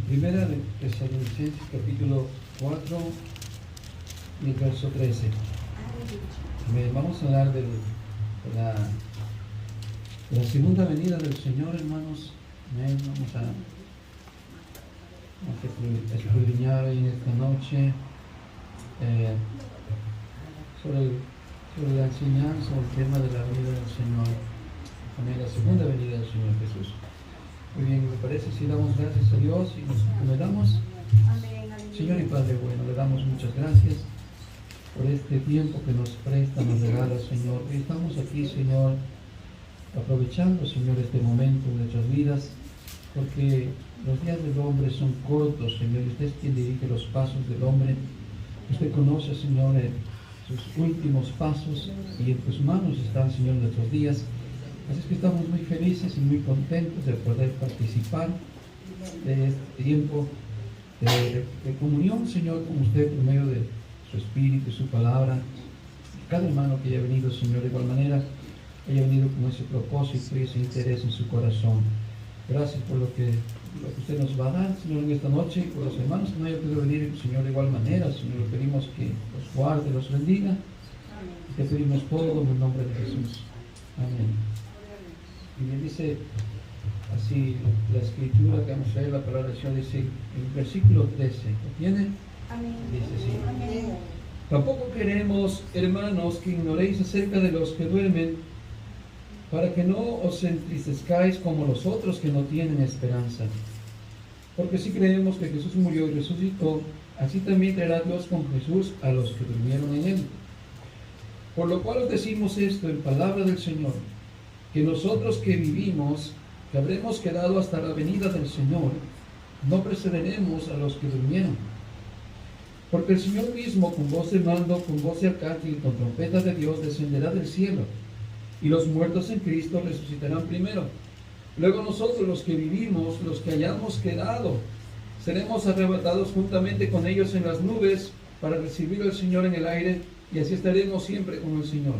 Primera de Tesalonicenses capítulo 4 y el verso 13. Vamos a hablar de la segunda venida del Señor, hermanos. Vamos a escudriñar en esta noche sobre la enseñanza o el tema de la venida del Señor, también la segunda venida del Señor Jesús. Muy bien, me parece si damos gracias a Dios y nos encomendamos. Señor y Padre bueno, le damos muchas gracias por este tiempo que nos presta, nos regala, Señor. Y estamos aquí, Señor, aprovechando, Señor, este momento de nuestras vidas, porque los días del hombre son cortos, Señor, y usted es quien dirige los pasos del hombre. Usted conoce, Señor, sus últimos pasos, y en tus manos están, Señor, nuestros días. Así es que estamos muy felices y muy contentos de poder participar de este tiempo de comunión, Señor, con usted por medio de su Espíritu y su palabra. Cada hermano que haya venido, Señor, de igual manera, haya venido con ese propósito y ese interés en su corazón. Gracias por lo que usted nos va a dar, Señor, en esta noche, y por los hermanos que no hayan podido venir, Señor, de igual manera. Señor, le pedimos que los guarde, los bendiga. Te pedimos todo en el nombre de Jesús. Amén. Y bien dice así la escritura que vamos a leer, la palabra del Señor dice en el versículo 13, ¿lo tiene? Amén. Dice así: Amén. Tampoco queremos, hermanos, que ignoréis acerca de los que duermen, para que no os entristezcáis como los otros que no tienen esperanza. Porque si creemos que Jesús murió y resucitó, así también traerá Dios con Jesús a los que durmieron en él. Por lo cual os decimos esto en palabra del Señor, que nosotros que vivimos, que habremos quedado hasta la venida del Señor, no precederemos a los que durmieron. Porque el Señor mismo, con voz de mando, con voz de arcángel y con trompeta de Dios, descenderá del cielo, y los muertos en Cristo resucitarán primero. Luego nosotros, los que vivimos, los que hayamos quedado, seremos arrebatados juntamente con ellos en las nubes para recibir al Señor en el aire, y así estaremos siempre con el Señor.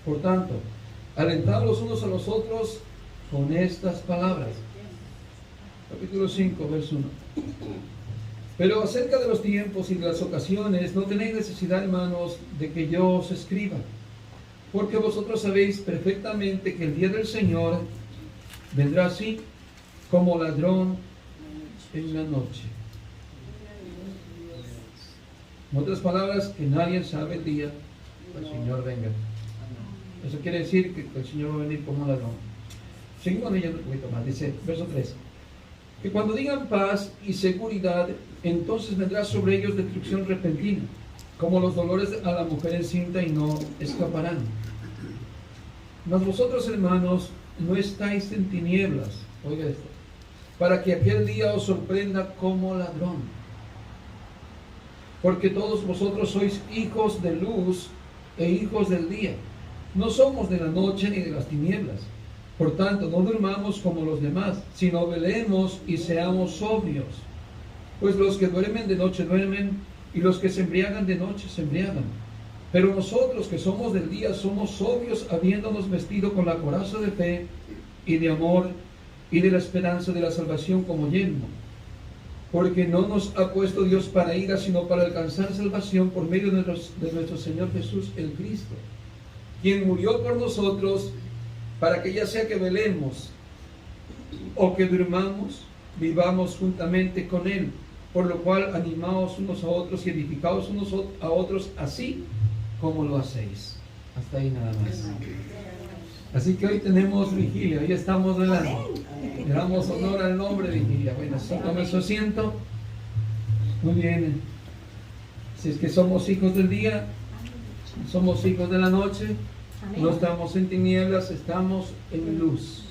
Por tanto, alentados los unos a los otros con estas palabras. Capítulo 5, verso 1. Pero acerca de los tiempos y de las ocasiones, no tenéis necesidad, hermanos, de que yo os escriba, porque vosotros sabéis perfectamente que el día del Señor vendrá así como ladrón en la noche. En otras palabras, que nadie sabe el día que el Señor venga. Eso quiere decir que el Señor va a venir como un ladrón. Seguimos leyendo un poquito más. Dice, verso 3. Que cuando digan paz y seguridad, entonces vendrá sobre ellos destrucción repentina, como los dolores a la mujer encinta, y no escaparán. Mas vosotros, hermanos, no estáis en tinieblas, oiga esto, para que aquel día os sorprenda como ladrón. Porque todos vosotros sois hijos de luz e hijos del día. No somos de la noche ni de las tinieblas. Por tanto, no durmamos como los demás, sino velemos y seamos sobrios. Pues los que duermen de noche duermen, y los que se embriagan de noche se embriagan. Pero nosotros que somos del día somos sobrios, habiéndonos vestido con la coraza de fe y de amor y de la esperanza de la salvación como yelmo. Porque no nos ha puesto Dios para ira, sino para alcanzar salvación por medio de nuestro Señor Jesús el Cristo, quien murió por nosotros, para que ya sea que velemos o que durmamos, vivamos juntamente con Él. Por lo cual, animaos unos a otros y edificaos unos a otros, así como lo hacéis. Hasta ahí nada más. Así que hoy tenemos vigilia, hoy estamos velando. Le damos honor al nombre de vigilia. Bueno, así tome su asiento. Muy bien. Si es que somos hijos del día, somos hijos de la noche, no estamos en tinieblas, estamos en luz.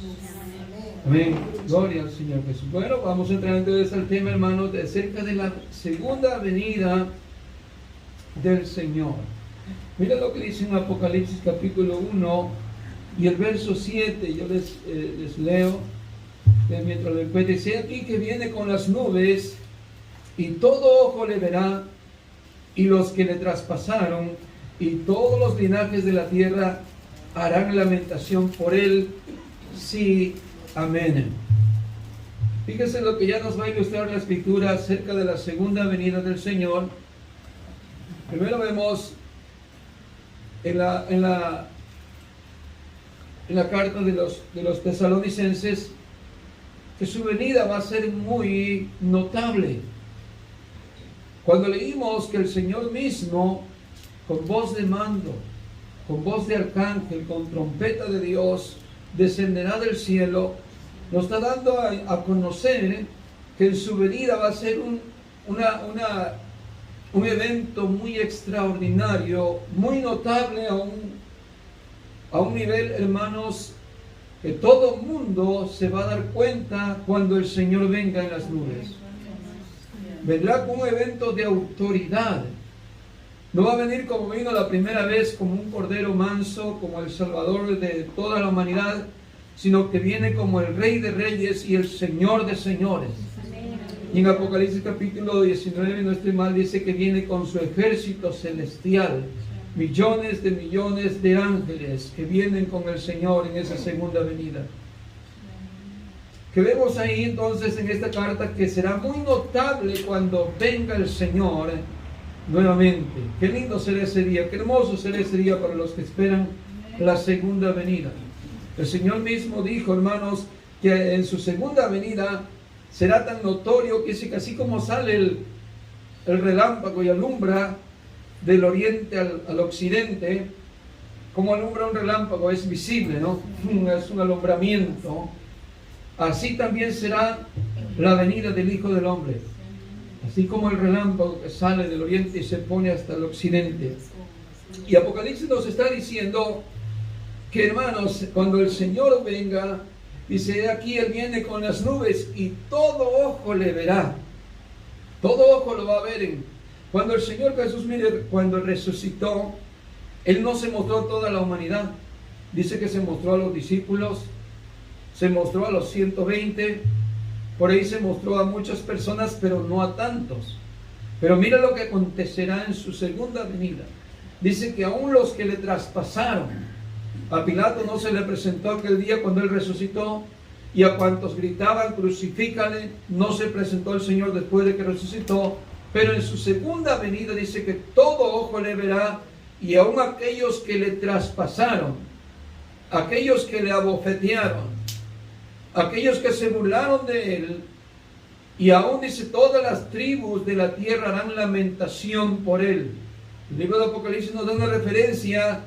Amén. Gloria al Señor Jesús. Bueno, vamos a entrar entonces al tema, hermanos, de acerca de la segunda venida del Señor. Mira lo que dice en Apocalipsis capítulo 1 y el verso 7. Yo les leo mientras lo encuentre. Dice aquí que viene con las nubes, y todo ojo le verá, y los que le traspasaron, y todos los linajes de la tierra harán lamentación por él. Sí, amén. Fíjese lo que ya nos va a ilustrar la Escritura acerca de la segunda venida del Señor. Primero vemos en la carta de los tesalonicenses que su venida va a ser muy notable. Cuando leímos que el Señor mismo, con voz de mando, con voz de arcángel, con trompeta de Dios, descenderá del cielo, nos está dando a conocer que en su venida va a ser un evento muy extraordinario, muy notable a un nivel, hermanos, que todo el mundo se va a dar cuenta cuando el Señor venga en las nubes. Vendrá con un evento de autoridad. No va a venir como vino la primera vez, como un cordero manso, como el Salvador de toda la humanidad, sino que viene como el Rey de Reyes y el Señor de Señores. Y en Apocalipsis capítulo 19, no estoy mal, dice que viene con su ejército celestial, millones de ángeles que vienen con el Señor en esa segunda venida. Que vemos ahí entonces en esta carta que será muy notable cuando venga el Señor nuevamente. Qué lindo será ese día, qué hermoso será ese día para los que esperan la segunda venida. El Señor mismo dijo, hermanos, que en su segunda venida será tan notorio que así como sale el relámpago y alumbra del oriente al occidente, como alumbra un relámpago, es visible, ¿no? Es un alumbramiento. Así también será la venida del Hijo del Hombre. Así como el relámpago que sale del oriente y se pone hasta el occidente. Y Apocalipsis nos está diciendo que, hermanos, cuando el Señor venga, dice, aquí Él viene con las nubes y todo ojo le verá. Todo ojo lo va a ver. Cuando el Señor Jesús, mire, cuando resucitó, Él no se mostró a toda la humanidad. Dice que se mostró a los discípulos, se mostró a los 120, por ahí se mostró a muchas personas, pero no a tantos. Pero mira lo que acontecerá en su segunda venida. Dice que aún los que le traspasaron, a Pilato no se le presentó aquel día cuando Él resucitó, y a cuantos gritaban, crucifícale, no se presentó el Señor después de que resucitó, pero en su segunda venida dice que todo ojo le verá, y aún aquellos que le traspasaron, aquellos que le abofetearon, aquellos que se burlaron de Él, y aún dice todas las tribus de la tierra harán lamentación por Él. El libro de Apocalipsis nos da una referencia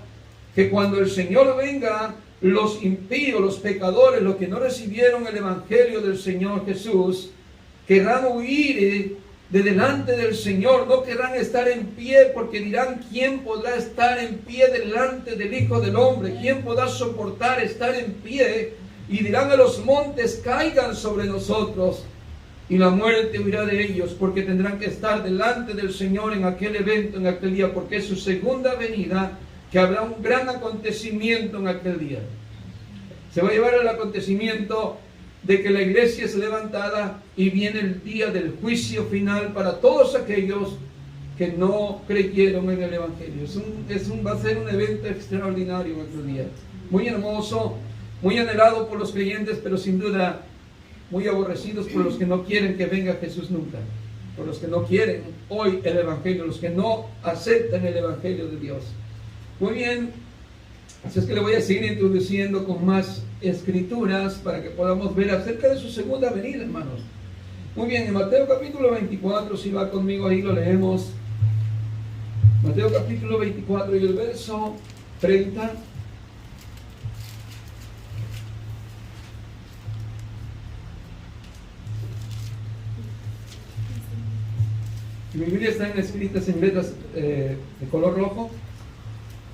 que cuando el Señor venga, los impíos, los pecadores, los que no recibieron el Evangelio del Señor Jesús, querrán huir de delante del Señor, no querrán estar en pie, porque dirán, ¿quién podrá estar en pie delante del Hijo del Hombre? ¿Quién podrá soportar estar en pie? Y dirán a los montes, caigan sobre nosotros, y la muerte huirá de ellos, porque tendrán que estar delante del Señor en aquel evento, en aquel día, porque es su segunda venida, que habrá un gran acontecimiento en aquel día. Se va a llevar el acontecimiento de que la iglesia es levantada y viene el día del juicio final para todos aquellos que no creyeron en el Evangelio. Va a ser un evento extraordinario en aquel día. Muy hermoso, muy anhelado por los creyentes, pero sin duda muy aborrecidos por los que no quieren que venga Jesús nunca. Por los que no quieren hoy el Evangelio, los que no aceptan el Evangelio de Dios. Muy bien, así es que le voy a seguir introduciendo con más escrituras para que podamos ver acerca de su segunda venida, hermanos. Muy bien, en Mateo capítulo 24, si va conmigo ahí lo leemos. Mateo capítulo 24 y el verso 30. Mi Biblia están escritas en letras de color rojo,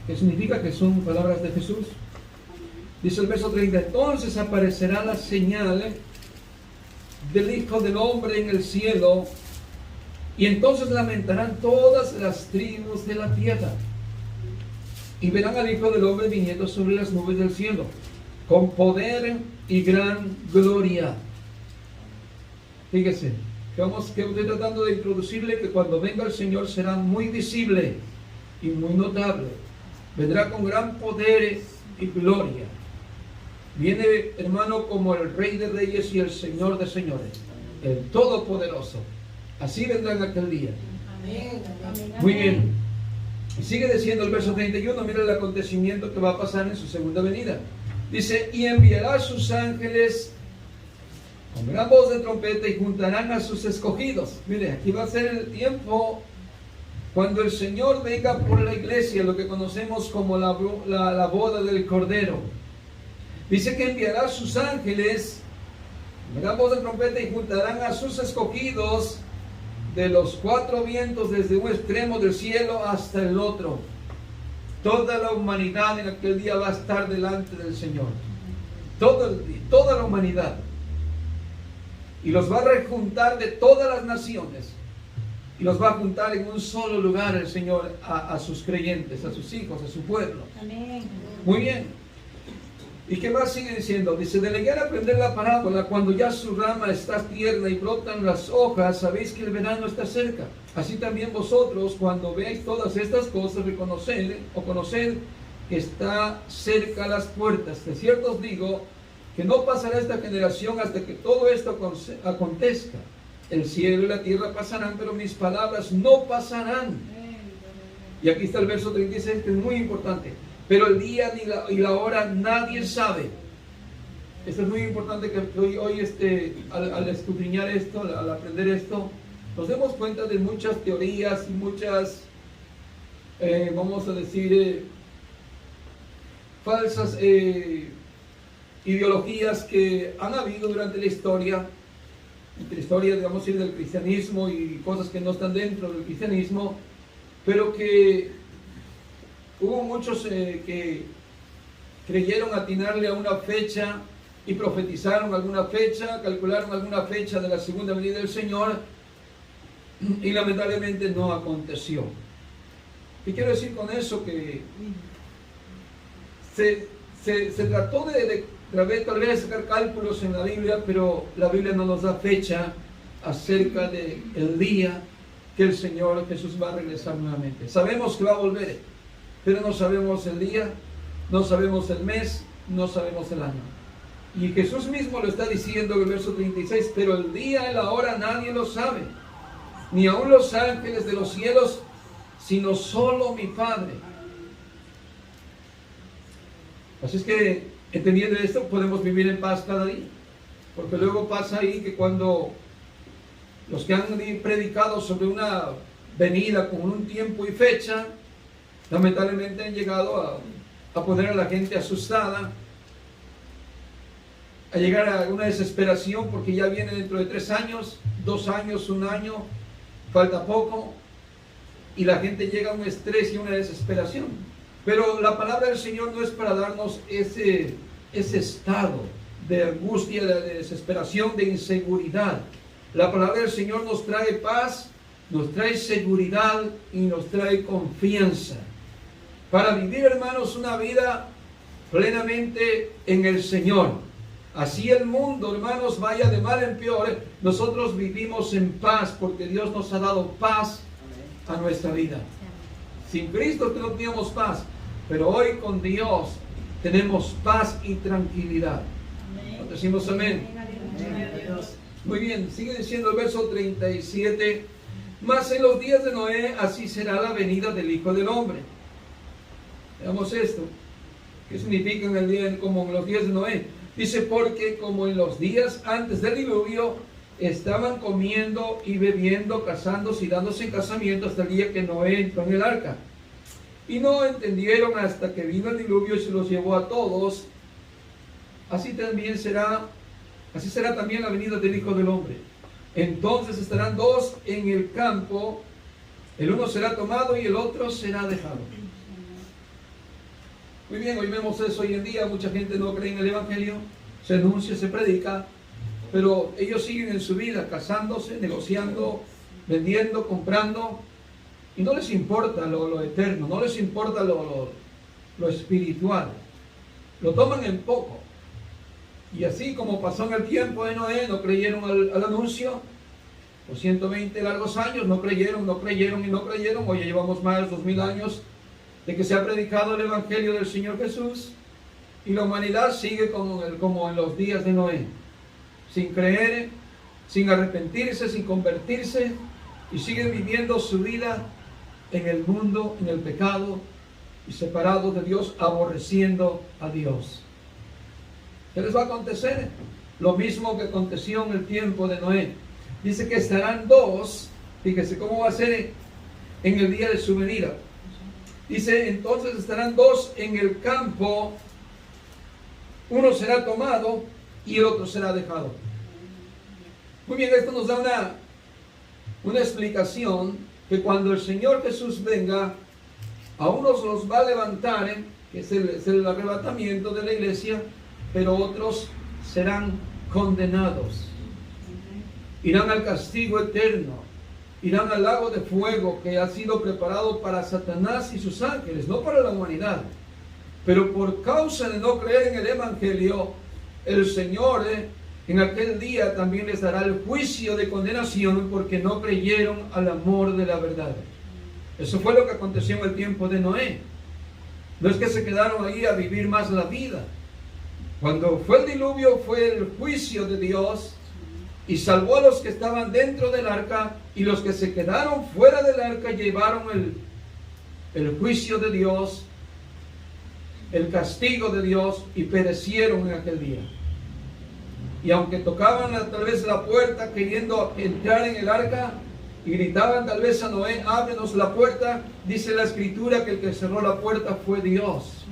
que significa que son palabras de Jesús. Dice el verso 30, entonces aparecerá la señal del Hijo del Hombre en el cielo, y entonces lamentarán todas las tribus de la tierra, y verán al Hijo del Hombre viniendo sobre las nubes del cielo, con poder y gran gloria. Fíjese, que estoy tratando de introducirle que cuando venga el Señor será muy visible y muy notable. Vendrá con gran poder y gloria. Viene, hermano, como el Rey de Reyes y el Señor de Señores, el Todopoderoso. Así vendrá en aquel día. Amén. Muy bien. Y sigue diciendo el verso 31, mira el acontecimiento que va a pasar en su segunda venida. Dice, y enviará a sus ángeles con gran voz de trompeta y juntarán a sus escogidos. Mire, aquí va a ser el tiempo cuando el Señor venga por la iglesia, lo que conocemos como la boda del Cordero. Dice que enviará a sus ángeles con gran voz de trompeta y juntarán a sus escogidos de los cuatro vientos, desde un extremo del cielo hasta el otro. Toda la humanidad en aquel día va a estar delante del Señor. Toda la humanidad. Y los va a rejuntar de todas las naciones. Y los va a juntar en un solo lugar el Señor a sus creyentes, a sus hijos, a su pueblo. Amén. Muy bien. ¿Y qué más sigue diciendo? Dice, de leer aprender la parábola, cuando ya su rama está tierna y brotan las hojas, sabéis que el verano está cerca. Así también vosotros, cuando veáis todas estas cosas, conoced que está cerca las puertas. De cierto os digo, que no pasará esta generación hasta que todo esto acontezca. El cielo y la tierra pasarán, pero mis palabras no pasarán. Y aquí está el verso 36, que es muy importante. Pero el día y la hora nadie sabe. Esto es muy importante que hoy al escudriñar esto, al aprender esto, nos demos cuenta de muchas teorías y muchas, vamos a decir, falsas ideologías que han habido durante la historia, digamos, del cristianismo y cosas que no están dentro del cristianismo, pero que hubo muchos que creyeron atinarle a una fecha y profetizaron alguna fecha, calcularon alguna fecha de la segunda venida del Señor y lamentablemente no aconteció. ¿Qué quiero decir con eso? Que se trató de tal vez sacar cálculos en la Biblia, pero la Biblia no nos da fecha acerca del día que el Señor Jesús va a regresar nuevamente. Sabemos que va a volver, pero no sabemos el día, no sabemos el mes, no sabemos el año. Y Jesús mismo lo está diciendo en el verso 36, pero el día y la hora nadie lo sabe, ni aun los ángeles de los cielos, sino solo mi Padre. Así es que, entendiendo esto, podemos vivir en paz cada día. Porque luego pasa ahí que cuando los que han predicado sobre una venida con un tiempo y fecha, lamentablemente han llegado a poner a la gente asustada, a llegar a una desesperación porque ya viene dentro de 3 años, 2 años, 1 año, falta poco, y la gente llega a un estrés y una desesperación. Pero la palabra del Señor no es para darnos ese estado de angustia, de desesperación, de inseguridad. La palabra del Señor nos trae paz, nos trae seguridad y nos trae confianza para vivir, hermanos, una vida plenamente en el Señor. Así el mundo, hermanos, vaya de mal en peor, nosotros vivimos en paz porque Dios nos ha dado paz a nuestra vida. Sin Cristo no teníamos paz, pero hoy con Dios tenemos paz y tranquilidad. Decimos amén. Muy bien, sigue diciendo el verso 37. Mas en los días de Noé así será la venida del Hijo del Hombre. Veamos esto. ¿Qué significa en el día, como en los días de Noé? Dice, porque como en los días antes del diluvio estaban comiendo y bebiendo, casándose y dándose en casamiento hasta el día que Noé entró en el arca. Y no entendieron hasta que vino el diluvio y se los llevó a todos. Así será también la venida del Hijo del Hombre. Entonces estarán 2 en el campo, el uno será tomado y el otro será dejado. Muy bien, hoy vemos eso hoy en día, mucha gente no cree en el Evangelio, se anuncia, se predica, pero ellos siguen en su vida casándose, negociando, vendiendo, comprando, y no les importa lo eterno, no les importa lo espiritual, lo toman en poco. Y así como pasó en el tiempo de Noé, no creyeron al anuncio, por 120 largos años, no creyeron, hoy ya llevamos más de 2000 años de que se ha predicado el Evangelio del Señor Jesús, Y la humanidad sigue como en los días de Noé, sin creer, sin arrepentirse, sin convertirse, y siguen viviendo su vida en el mundo, en el pecado, y separados de Dios, aborreciendo a Dios. ¿Qué les va a acontecer? Lo mismo que aconteció en el tiempo de Noé. Dice que estarán dos, fíjese cómo va a ser en el día de su venida. Dice, entonces estarán dos en el campo, uno será tomado y el otro será dejado. Muy bien, esto nos da una explicación que cuando el Señor Jesús venga, a unos los va a levantar, que es el arrebatamiento de la iglesia, pero otros serán condenados. Irán al castigo eterno, irán al lago de fuego que ha sido preparado para Satanás y sus ángeles, no para la humanidad. Pero por causa de no creer en el Evangelio, el Señor en aquel día también les dará el juicio de condenación porque no creyeron al amor de la verdad. Eso fue lo que aconteció en el tiempo de Noé. No es que se quedaron ahí a vivir más la vida. Cuando fue el diluvio fue el juicio de Dios y salvó a los que estaban dentro del arca, y los que se quedaron fuera del arca llevaron el juicio de Dios, el castigo de Dios, y perecieron en aquel día. Y aunque tocaban tal vez la puerta queriendo entrar en el arca y gritaban tal vez a Noé, ábrenos la puerta, dice la escritura que el que cerró la puerta fue Dios.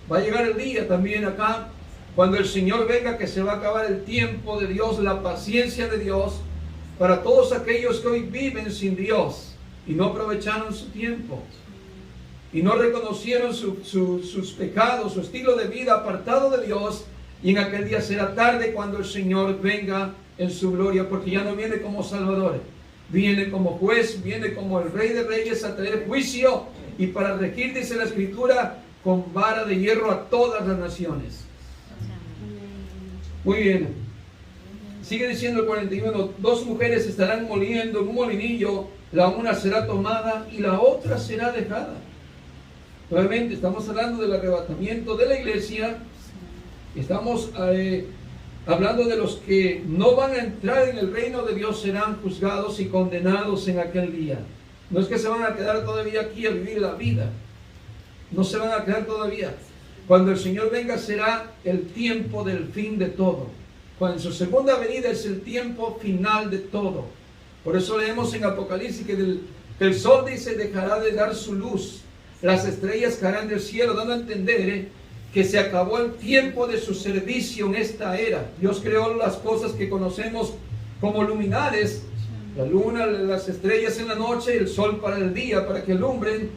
Va a llegar el día también acá, cuando el Señor venga, que se va a acabar el tiempo de Dios, la paciencia de Dios, para todos aquellos que hoy viven sin Dios y no aprovecharon su tiempo y no reconocieron sus pecados, su estilo de vida apartado de Dios. Y en aquel día será tarde cuando el Señor venga en su gloria, porque ya no viene como Salvador, viene como juez, viene como el Rey de Reyes a traer juicio y para regir, dice la Escritura, con vara de hierro a todas las naciones. Muy bien. Sigue diciendo el 41, dos mujeres estarán moliendo en un molinillo, la una será tomada y la otra será dejada. Nuevamente estamos hablando del arrebatamiento de la iglesia. Estamos hablando de los que no van a entrar en el reino de Dios, serán juzgados y condenados en aquel día. No es que se van a quedar todavía aquí a vivir la vida. No se van a quedar todavía. Cuando el Señor venga será el tiempo del fin de todo. Cuando en su segunda venida es el tiempo final de todo. Por eso leemos en Apocalipsis que el sol, dice, dejará de dar su luz. Las estrellas caerán del cielo, dando a entender que se acabó el tiempo de su servicio en esta era. Dios creó las cosas que conocemos como luminares, la luna, las estrellas en la noche, el sol para el día, para que alumbren,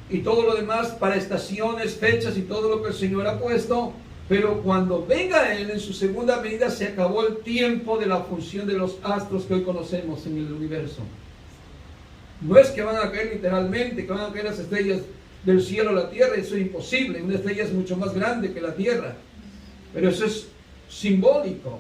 y todo lo demás para estaciones, fechas y todo lo que el Señor ha puesto. Pero cuando venga Él en su segunda venida, se acabó el tiempo de la función de los astros que hoy conocemos en el universo. No es que van a caer literalmente, que van a caer las estrellas del cielo a la tierra, eso es imposible. Una estrella es mucho más grande que la tierra, pero eso es simbólico,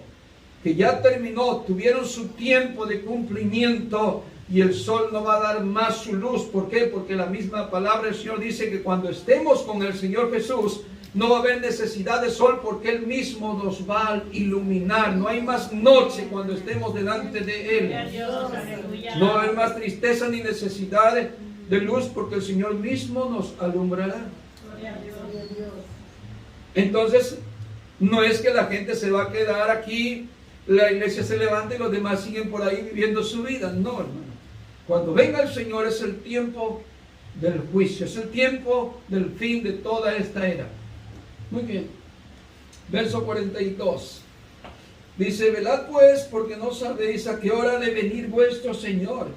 que ya terminó, tuvieron su tiempo de cumplimiento y el sol no va a dar más su luz. ¿Por qué? Porque la misma palabra del Señor dice que cuando estemos con el Señor Jesús no va a haber necesidad de sol, porque Él mismo nos va a iluminar. No hay más noche cuando estemos delante de Él. No va a haber más tristeza ni necesidad de luz, porque el Señor mismo nos alumbrará. Entonces, no es que la gente se va a quedar aquí, la iglesia se levanta y los demás siguen por ahí viviendo su vida. No, hermano. Cuando venga el Señor es el tiempo del juicio, es el tiempo del fin de toda esta era. Muy bien. Verso 42. Dice, velad pues, porque no sabéis a qué hora ha de venir vuestro Señor.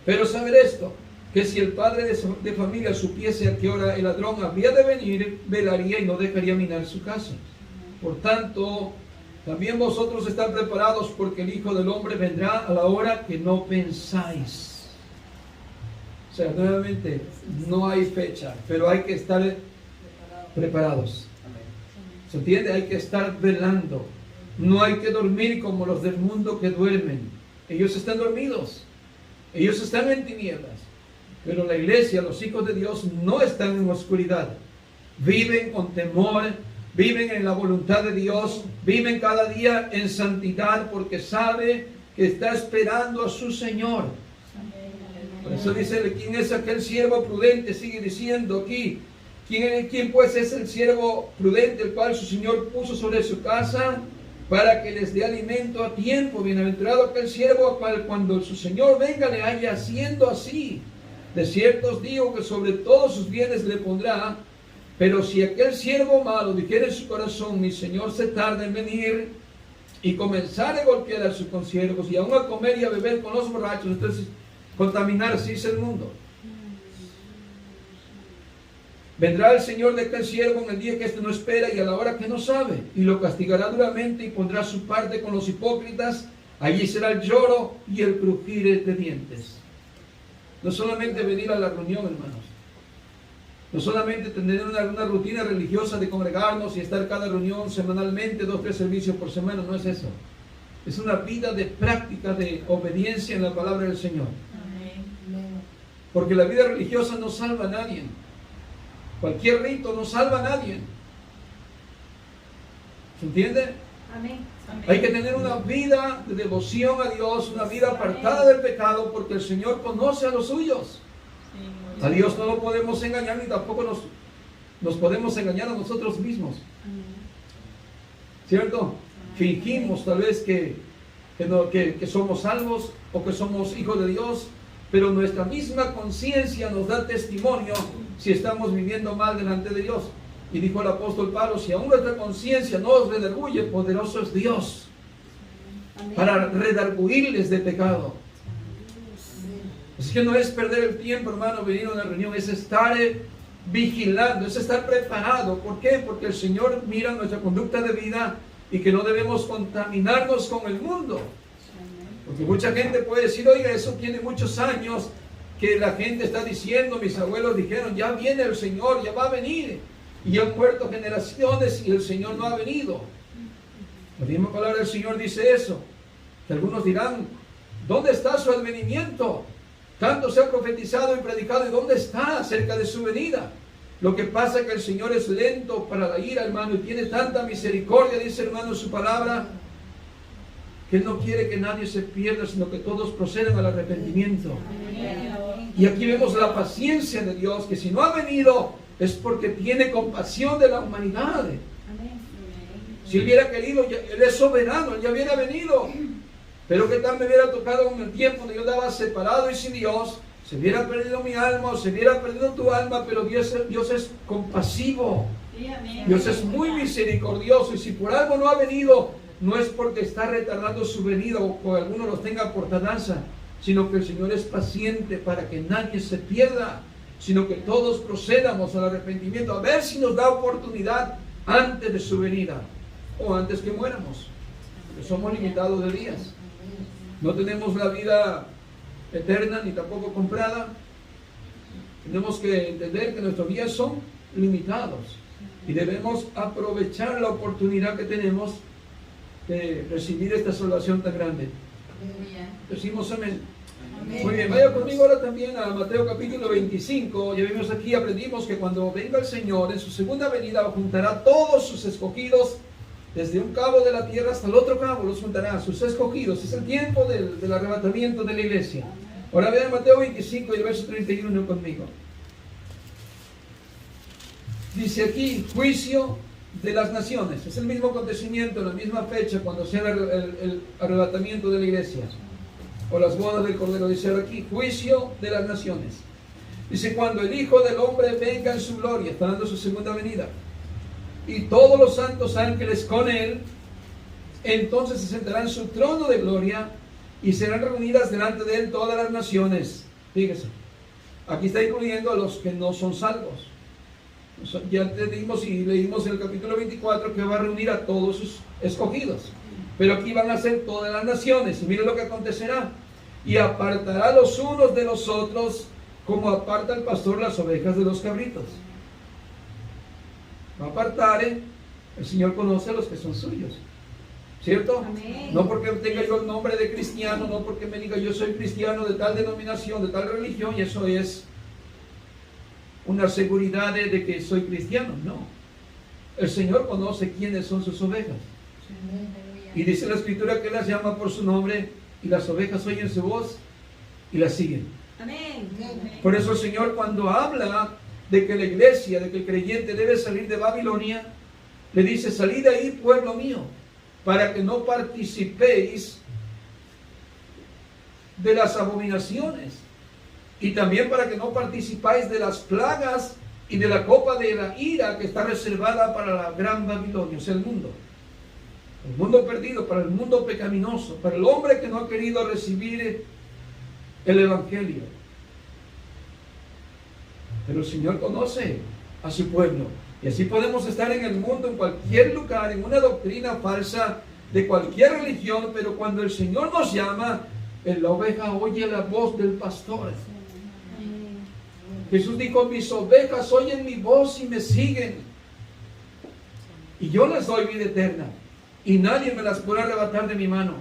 Pero saber esto, que si el padre de familia supiese a qué hora el ladrón había de venir, velaría y no dejaría minar su casa. Por tanto, también vosotros estad preparados, porque el Hijo del Hombre vendrá a la hora que no pensáis. O sea, nuevamente, no hay fecha, pero hay que estar preparados. ¿Se entiende? Hay que estar velando. No hay que dormir como los del mundo que duermen. Ellos están dormidos. Ellos están en tinieblas. Pero la iglesia, los hijos de Dios, no están en oscuridad. Viven con temor, viven en la voluntad de Dios, viven cada día en santidad porque sabe que está esperando a su Señor. Por eso dice, ¿quién es aquel siervo prudente? Sigue diciendo aquí, ¿quién pues es el siervo prudente, el cual su Señor puso sobre su casa para que les dé alimento a tiempo? Bienaventurado aquel siervo al cual cuando su Señor venga le haya haciendo así. De cierto os digo que sobre todos sus bienes le pondrá. Pero si aquel siervo malo dijere en su corazón, mi Señor se tarda en venir, y comenzar a golpear a sus consiervos, y aún a comer y a beber con los borrachos, entonces contaminar así es el mundo. Vendrá el Señor de aquel siervo en el día que éste no espera y a la hora que no sabe, y lo castigará duramente y pondrá su parte con los hipócritas. Allí será el lloro y el crujir de dientes. No solamente venir a la reunión, hermanos. No solamente tener una rutina religiosa de congregarnos y estar cada reunión semanalmente, 2 o 3 servicios por semana, no es eso. Es una vida de práctica, de obediencia en la palabra del Señor. Porque la vida religiosa no salva a nadie. Cualquier rito no salva a nadie. ¿Se entiende? Amén. Hay que tener una vida de devoción a Dios, una vida apartada del pecado, porque el Señor conoce a los suyos. A Dios no lo podemos engañar, ni tampoco nos podemos engañar a nosotros mismos. ¿Cierto? Fingimos tal vez que somos salvos o que somos hijos de Dios, pero nuestra misma conciencia nos da testimonio si estamos viviendo mal delante de Dios. Y dijo el apóstol Pablo, si aún nuestra conciencia no os redarguye, poderoso es Dios para redarguirles de pecado. Es que no es perder el tiempo, hermano, venir a una reunión, es estar vigilando, es estar preparado. ¿Por qué? Porque el Señor mira nuestra conducta de vida y que no debemos contaminarnos con el mundo. Porque mucha gente puede decir, oiga, eso tiene muchos años que la gente está diciendo, mis abuelos dijeron, ya viene el Señor, ya va a venir. Y han muerto generaciones y el Señor no ha venido. La misma palabra del Señor dice eso. Que algunos dirán, ¿dónde está su advenimiento? Tanto se ha profetizado y predicado, ¿y dónde está acerca de su venida? Lo que pasa es que el Señor es lento para la ira, hermano, y tiene tanta misericordia, dice hermano en su palabra, que Él no quiere que nadie se pierda, sino que todos procedan al arrepentimiento. Y aquí vemos la paciencia de Dios, que si no ha venido, es porque tiene compasión de la humanidad. Si Él hubiera querido, Él es soberano, Él ya hubiera venido. Pero que tal me hubiera tocado en el tiempo donde yo estaba separado y sin Dios, se hubiera perdido mi alma, o se hubiera perdido tu alma, pero Dios es compasivo. Dios es muy misericordioso, y si por algo no ha venido, no es porque está retardando su venida o que alguno los tenga por tardanza, sino que el Señor es paciente para que nadie se pierda, sino que todos procedamos al arrepentimiento, a ver si nos da oportunidad antes de su venida o antes que muéramos, porque somos limitados de días. No tenemos la vida eterna ni tampoco comprada. Tenemos que entender que nuestros días son limitados y debemos aprovechar la oportunidad que tenemos de recibir esta salvación tan grande. Decimos amén. Muy bien, vaya conmigo ahora también a Mateo capítulo 25. Ya vimos aquí, aprendimos que cuando venga el Señor en su segunda venida juntará a todos sus escogidos desde un cabo de la tierra hasta el otro cabo, los juntará, sus escogidos. Es el tiempo del arrebatamiento de la iglesia. Ahora vean Mateo 25 y el verso 31 conmigo. Dice aquí, juicio de las naciones. Es el mismo acontecimiento, la misma fecha cuando sea el arrebatamiento de la iglesia, o las bodas del Cordero. Dice aquí, juicio de las naciones. Dice, cuando el Hijo del Hombre venga en su gloria, está dando su segunda venida, y todos los santos ángeles con él, entonces se sentará en su trono de gloria, y serán reunidas delante de él todas las naciones. Fíjese, aquí está incluyendo a los que no son salvos. Ya entendimos y leímos en el capítulo 24 que va a reunir a todos sus escogidos, pero aquí van a ser todas las naciones. Y mire lo que acontecerá: y apartará los unos de los otros, como aparta el pastor las ovejas de los cabritos. Va a apartar, el Señor conoce a los que son suyos, ¿cierto? Amén. No porque tenga yo el nombre de cristiano, no porque me diga yo soy cristiano de tal denominación, de tal religión, y eso es una seguridad de que soy cristiano. No. El Señor conoce quiénes son sus ovejas. Y dice la Escritura que las llama por su nombre y las ovejas oyen su voz y las siguen. Amén. Por eso el Señor, cuando habla de que la iglesia, de que el creyente debe salir de Babilonia, le dice: salid de ahí, pueblo mío, para que no participéis de las abominaciones, y también para que no participáis de las plagas y de la copa de la ira que está reservada para la gran Babilonia, o sea, el mundo perdido, para el mundo pecaminoso, para el hombre que no ha querido recibir el Evangelio. Pero el Señor conoce a su pueblo, y así podemos estar en el mundo, en cualquier lugar, en una doctrina falsa de cualquier religión, pero cuando el Señor nos llama, la oveja oye la voz del pastor. Jesús dijo: mis ovejas oyen mi voz y me siguen, y yo les doy vida eterna, y nadie me las podrá arrebatar de mi mano.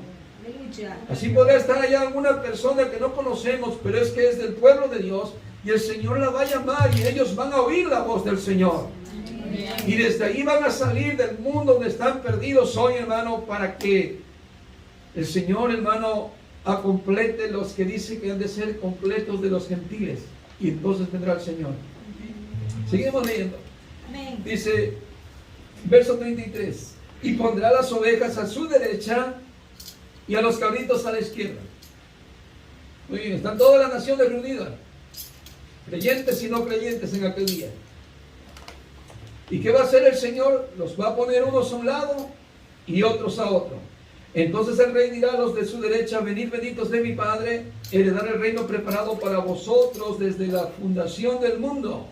Así podrá estar allá alguna persona que no conocemos, pero es que es del pueblo de Dios, y el Señor la va a llamar, y ellos van a oír la voz del Señor. Y desde ahí van a salir del mundo donde están perdidos hoy, hermano, para que el Señor, hermano, complete los que dice que han de ser completos de los gentiles. Y entonces vendrá el Señor. Seguimos leyendo. Dice, verso 33: y pondrá las ovejas a su derecha y a los cabritos a la izquierda. Muy bien, están todas las naciones reunidas, creyentes y no creyentes en aquel día. ¿Y qué va a hacer el Señor? Los va a poner unos a un lado y otros a otro. Entonces el rey dirá a los de su derecha: venid benditos de mi Padre, heredad el reino preparado para vosotros desde la fundación del mundo.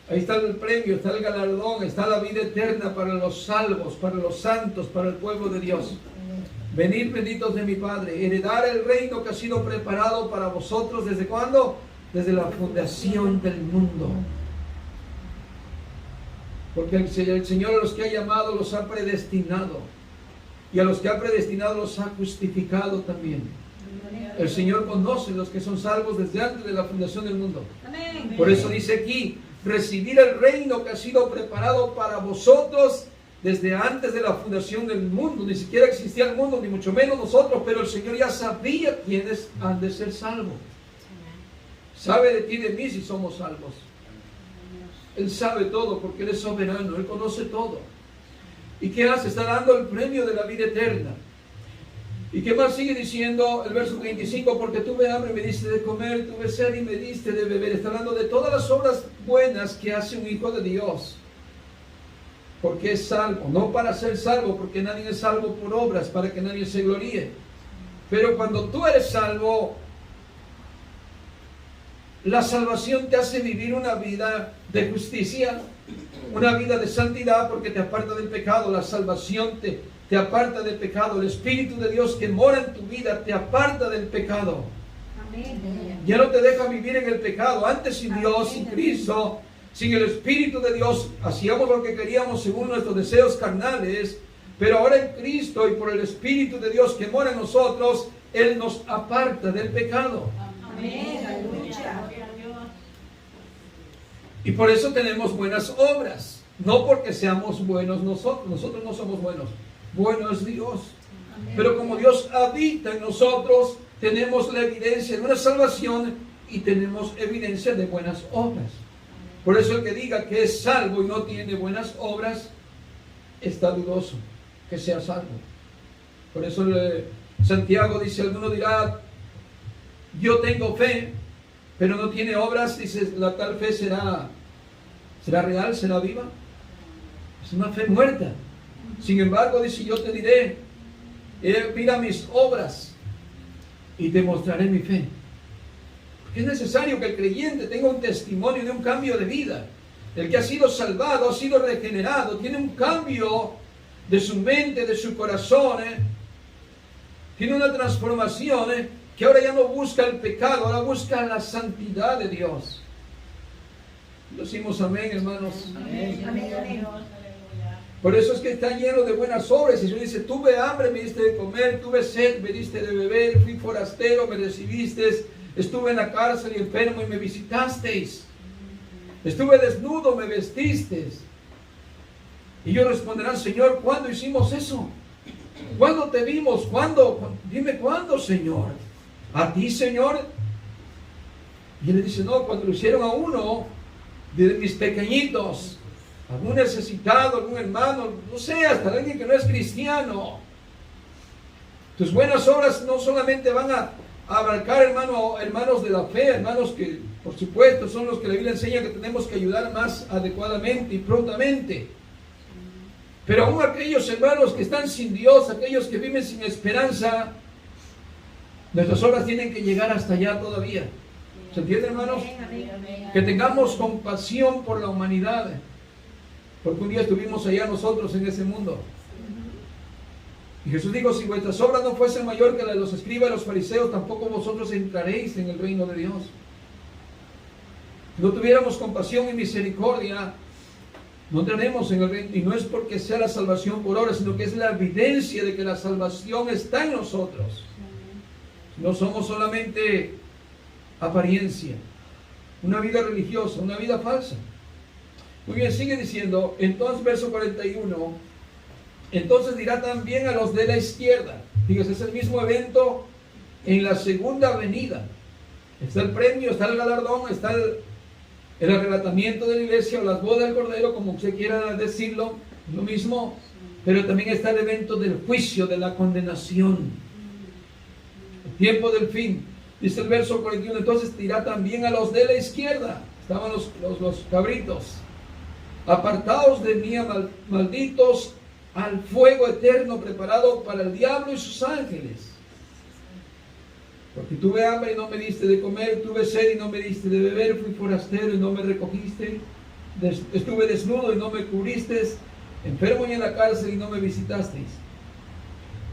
Ahí está el premio, está el galardón, está la vida eterna para los salvos, para los santos, para el pueblo de Dios. Venid benditos de mi Padre, heredar el reino que ha sido preparado para vosotros. ¿Desde cuándo? Desde la fundación del mundo. Porque el Señor a los que ha llamado los ha predestinado, y a los que ha predestinado los ha justificado también. El Señor conoce los que son salvos desde antes de la fundación del mundo. Por eso dice aquí: recibir el reino que ha sido preparado para vosotros desde antes de la fundación del mundo. Ni siquiera existía el mundo, ni mucho menos nosotros, pero el Señor ya sabía quiénes han de ser salvos. Sabe de ti y de mí si somos salvos. Él sabe todo porque Él es soberano, Él conoce todo. ¿Y qué hace? Está dando el premio de la vida eterna. ¿Y qué más sigue diciendo el verso 35? Porque tuve hambre y me diste de comer, tuve sed y me diste de beber. Está hablando de todas las obras buenas que hace un hijo de Dios. Porque es salvo, no para ser salvo, porque nadie es salvo por obras, para que nadie se gloríe. Pero cuando tú eres salvo, la salvación te hace vivir una vida de justicia, una vida de santidad, porque te aparta del pecado. La salvación te aparta del pecado. El Espíritu de Dios que mora en tu vida te aparta del pecado. Ya no te deja vivir en el pecado. Antes, sin Dios, sin Cristo, sin el Espíritu de Dios, hacíamos lo que queríamos según nuestros deseos carnales. Pero ahora en Cristo y por el Espíritu de Dios que mora en nosotros, Él nos aparta del pecado. Y por eso tenemos buenas obras. No porque seamos buenos nosotros. Nosotros no somos buenos. Bueno es Dios. Pero como Dios habita en nosotros, tenemos la evidencia de una salvación y tenemos evidencia de buenas obras. Por eso el que diga que es salvo y no tiene buenas obras, está dudoso que sea salvo. Por eso Santiago dice: alguno dirá, yo tengo fe, pero no tiene obras. Dice, la tal fe será real, será viva. Es una fe muerta. Sin embargo, dice, yo te diré, mira mis obras y te mostraré mi fe. Porque es necesario que el creyente tenga un testimonio de un cambio de vida. El que ha sido salvado, ha sido regenerado, tiene un cambio de su mente, de su corazón, tiene una transformación, que ahora ya no busca el pecado, ahora busca la santidad de Dios. Decimos amén, hermanos. Amén. Amén. Por eso es que está lleno de buenas obras. Y Dios dice: tuve hambre, me diste de comer, tuve sed, me diste de beber, fui forastero, me recibiste, estuve en la cárcel y enfermo y me visitasteis, estuve desnudo, me vestisteis. Y ellos responderán, Señor, ¿cuándo hicimos eso? ¿Cuándo te vimos? ¿Cuándo? Dime cuándo, Señor. ¿A ti, Señor? Y él le dice, no, cuando lo hicieron a uno de mis pequeñitos, algún necesitado, algún hermano, no sé, hasta alguien que no es cristiano. Tus buenas obras no solamente van a abarcar, hermanos de la fe, hermanos que, por supuesto, son los que la Biblia enseña que tenemos que ayudar más adecuadamente y prontamente. Pero aún aquellos hermanos que están sin Dios, aquellos que viven sin esperanza, nuestras obras tienen que llegar hasta allá todavía. ¿Se entiende, hermanos? Que tengamos compasión por la humanidad. Porque un día estuvimos allá nosotros en ese mundo. Y Jesús dijo, si vuestras obras no fuesen mayor que la de los escribas y los fariseos, tampoco vosotros entraréis en el reino de Dios. Si no tuviéramos compasión y misericordia, no entraremos en el reino. Y no es porque sea la salvación por obras, sino que es la evidencia de que la salvación está en nosotros. No somos solamente apariencia, una vida religiosa, una vida falsa. Muy bien, sigue diciendo, entonces verso 41, entonces dirá también a los de la izquierda. Fíjese, es el mismo evento en la segunda venida. Está el premio, está el galardón, está el arrebatamiento de la iglesia o las bodas del Cordero, como usted quiera decirlo, lo mismo, pero también está el evento del juicio, de la condenación, el tiempo del fin. Dice el verso 41, entonces dirá también a los de la izquierda, estaban los cabritos, apartaos de mí, malditos, al fuego eterno preparado para el diablo y sus ángeles. Porque tuve hambre y no me diste de comer, tuve sed y no me diste de beber, fui forastero y no me recogiste, estuve desnudo y no me cubriste, enfermo y en la cárcel y no me visitasteis.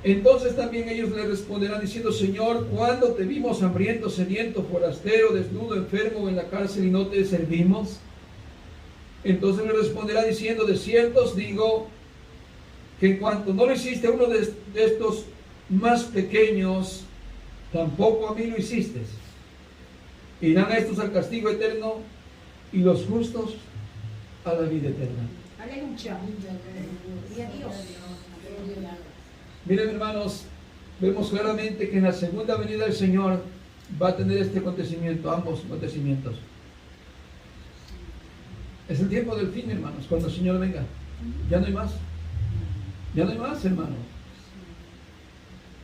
Entonces también ellos le responderán diciendo, Señor, ¿cuándo te vimos hambriento, sediento, forastero, desnudo, enfermo o en la cárcel y no te servimos? Entonces le responderá diciendo, de cierto os digo que en cuanto no lo hiciste a uno de estos más pequeños, tampoco a mí lo hiciste. Irán estos al castigo eterno y los justos a la vida eterna. Aleluya. Gloria a Dios. Miren, hermanos, vemos claramente que en la segunda venida del Señor va a tener este acontecimiento, ambos acontecimientos. Es el tiempo del fin, hermanos, cuando el Señor venga. Ya no hay más. Ya no hay más, hermanos.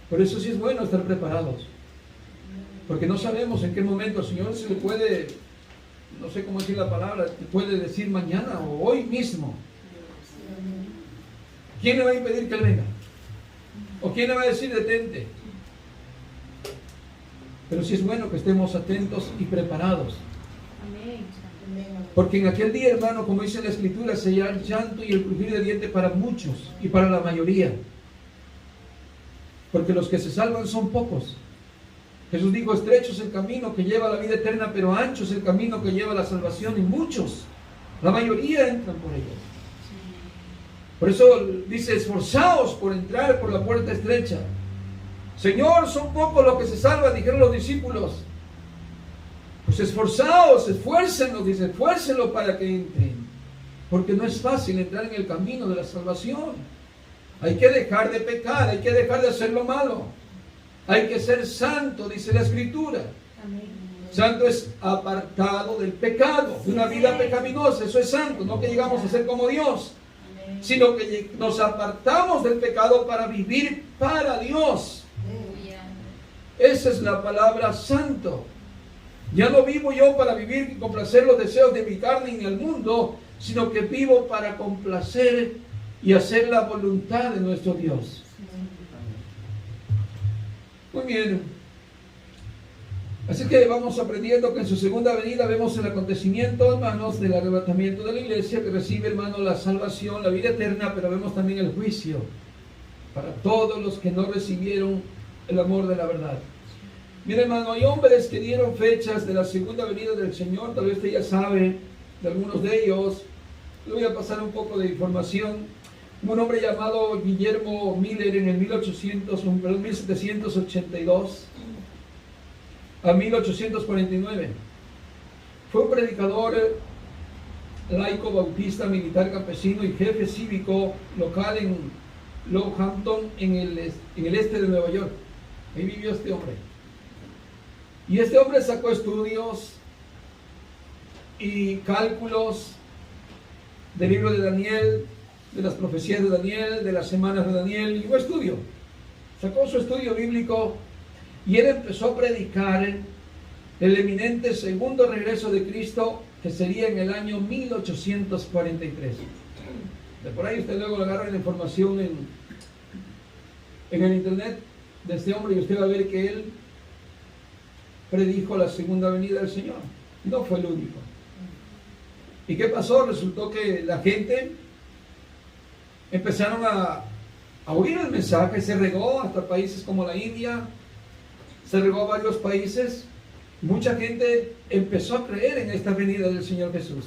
Por eso sí es bueno estar preparados. Porque no sabemos en qué momento el Señor se le puede, no sé cómo decir la palabra, te puede decir mañana o hoy mismo. ¿Quién le va a impedir que Él venga? ¿O quién le va a decir detente? Pero sí es bueno que estemos atentos y preparados. Porque en aquel día, hermano, como dice la Escritura, será el llanto y el crujir de dientes para muchos y para la mayoría. Porque los que se salvan son pocos. Jesús dijo, estrecho es el camino que lleva a la vida eterna, pero ancho es el camino que lleva a la salvación, y muchos, la mayoría entran por ellos. Por eso dice, esforzaos por entrar por la puerta estrecha. Señor, son pocos los que se salvan, dijeron los discípulos. Pues esforzaos, esfuércenlos, dice, esfuércenlo para que entren. Porque no es fácil entrar en el camino de la salvación. Hay que dejar de pecar, hay que dejar de hacer lo malo. Hay que ser santo, dice la Escritura. Amén. Santo es apartado del pecado, de una vida pecaminosa, eso es santo, no que llegamos a ser como Dios, sino que nos apartamos del pecado para vivir para Dios. Esa es la palabra santo. Ya no vivo yo para vivir y complacer los deseos de mi carne ni el mundo, sino que vivo para complacer y hacer la voluntad de nuestro Dios. Muy bien. Así que vamos aprendiendo que en su segunda venida vemos el acontecimiento, hermanos, del arrebatamiento de la iglesia, que recibe, hermanos, la salvación, la vida eterna, pero vemos también el juicio para todos los que no recibieron el amor de la verdad. Mira, hermano, hay hombres que dieron fechas de la segunda venida del Señor, tal vez usted ya sabe de algunos de ellos. Le voy a pasar un poco de información. Un hombre llamado Guillermo Miller en el 1782 a 1849. Fue un predicador laico, bautista, militar, campesino y jefe cívico local en Lowhampton, en el este de Nueva York. Ahí vivió este hombre. Y este hombre sacó estudios y cálculos del libro de Daniel, de las profecías de Daniel, de las semanas de Daniel, y un estudio. Sacó su estudio bíblico y él empezó a predicar el eminente segundo regreso de Cristo, que sería en el año 1843. De por ahí usted luego agarra la información en el internet de este hombre y usted va a ver que él predijo la segunda venida del Señor. No fue el único. ¿Y qué pasó? Resultó que la gente empezaron a oír el mensaje, se regó hasta países como la India, se regó a varios países. Mucha gente empezó a creer en esta venida del Señor Jesús,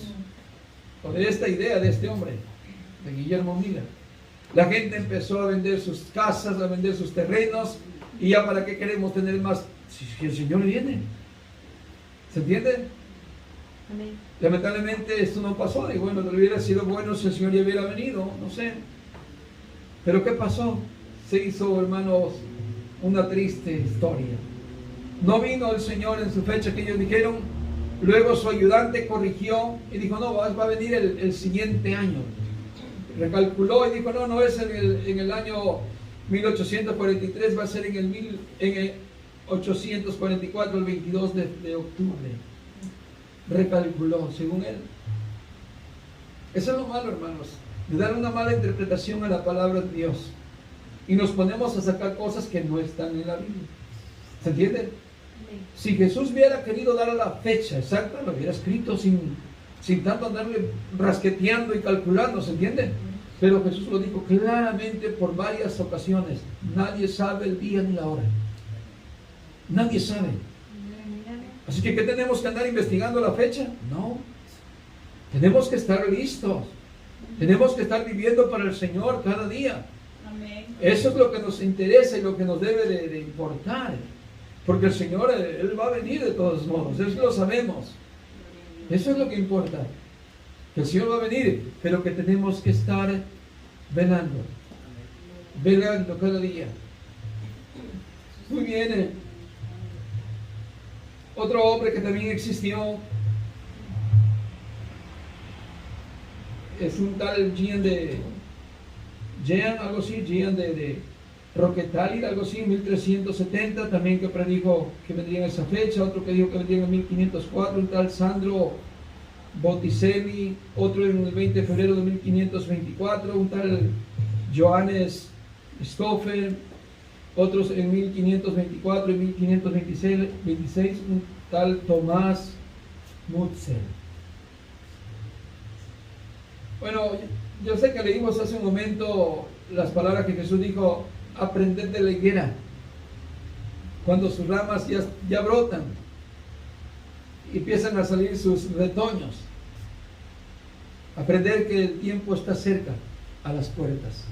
o de esta idea de este hombre, de Guillermo Miller. La gente empezó a vender sus casas, a vender sus terrenos, y ya para qué queremos tener más si el Señor viene. ¿Se entiende? Amén. Lamentablemente esto no pasó, y bueno, no hubiera sido bueno si el Señor ya hubiera venido, no sé. Pero ¿qué pasó? Se hizo, hermanos, una triste historia. No vino el Señor en su fecha que ellos dijeron. Luego su ayudante corrigió y dijo, no, va a venir el siguiente año. Recalculó y dijo, no es en el año 1843, va a ser en el 1844, el 22 de octubre. Recalculó, según él. Eso es lo malo, hermanos, de dar una mala interpretación a la palabra de Dios. Y nos ponemos a sacar cosas que no están en la Biblia. ¿Se entiende? Si Jesús hubiera querido dar la fecha exacta, lo hubiera escrito sin tanto andarle rasqueteando y calculando, ¿se entiende? Pero Jesús lo dijo claramente por varias ocasiones. Nadie sabe el día ni la hora. Nadie sabe. Así que, ¿qué tenemos que andar investigando la fecha? No. Tenemos que estar listos. Tenemos que estar viviendo para el Señor cada día. Amén. Eso es lo que nos interesa y lo que nos debe de importar. Porque el Señor, Él va a venir de todos modos. Eso lo sabemos. Eso es lo que importa. Que el Señor va a venir, pero que tenemos que estar velando. Velando cada día. Muy bien. Otro hombre que también existió es un tal Jean algo así, Jean de Roquetalir, algo así, 1370, también que predijo que vendría en esa fecha. Otro que dijo que vendría en 1504, un tal Sandro Botticelli. Otro en el 20 de febrero de 1524, un tal Johannes Stoffer. Otros en 1524 y 1526, un tal Tomás Mutzel. Bueno, yo sé que leímos hace un momento las palabras que Jesús dijo, aprended de la higuera, cuando sus ramas ya brotan y empiezan a salir sus retoños. Aprender que el tiempo está cerca, a las puertas.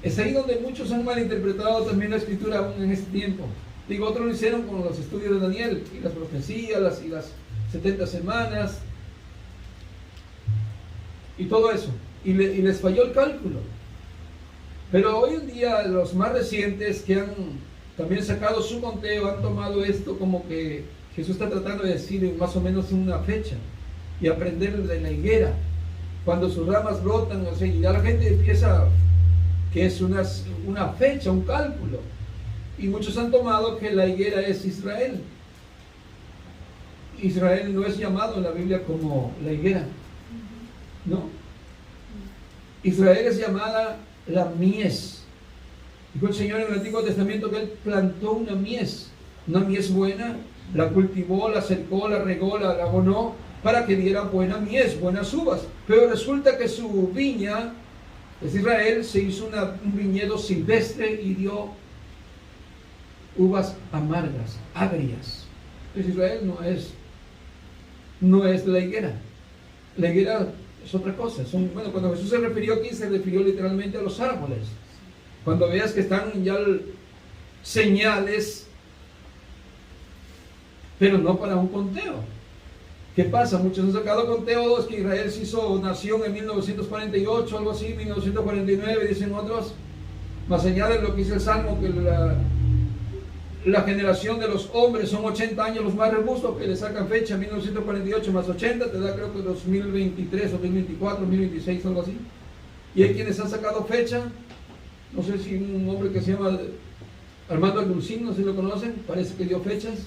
Es ahí donde muchos han malinterpretado también la escritura aún en este tiempo. Digo, otros lo hicieron con los estudios de Daniel y las profecías y las 70 semanas y todo eso. Y les falló el cálculo. Pero hoy en día los más recientes que han también sacado su conteo han tomado esto como que Jesús está tratando de decir más o menos una fecha y aprender de la higuera. Cuando sus ramas brotan, o sea, y ya la gente empieza que es una fecha, un cálculo. Y muchos han tomado que la higuera es Israel. Israel no es llamado en la Biblia como la higuera. No. Israel es llamada la mies. Dijo el Señor en el Antiguo Testamento que Él plantó una mies buena, la cultivó, la cercó, la regó, la abonó, para que diera buena mies, buenas uvas. Pero resulta que su viña, es Israel, se hizo un viñedo silvestre y dio uvas amargas, agrias. Entonces Israel no es la higuera. La higuera es otra cosa. Bueno, cuando Jesús se refirió aquí, se refirió literalmente a los árboles. Cuando veas que están ya señales, pero no para un conteo. ¿Qué pasa? Muchos han sacado conteos que Israel se hizo nación en 1948, algo así, 1949, dicen otros. Más añaden lo que dice el Salmo, que la generación de los hombres son 80 años los más robustos, que le sacan fecha, 1948 más 80, te da creo que 2023, 2024, 2026, algo así. Y hay quienes han sacado fecha, no sé si un hombre que se llama Armando Alducín, no sé si lo conocen, parece que dio fechas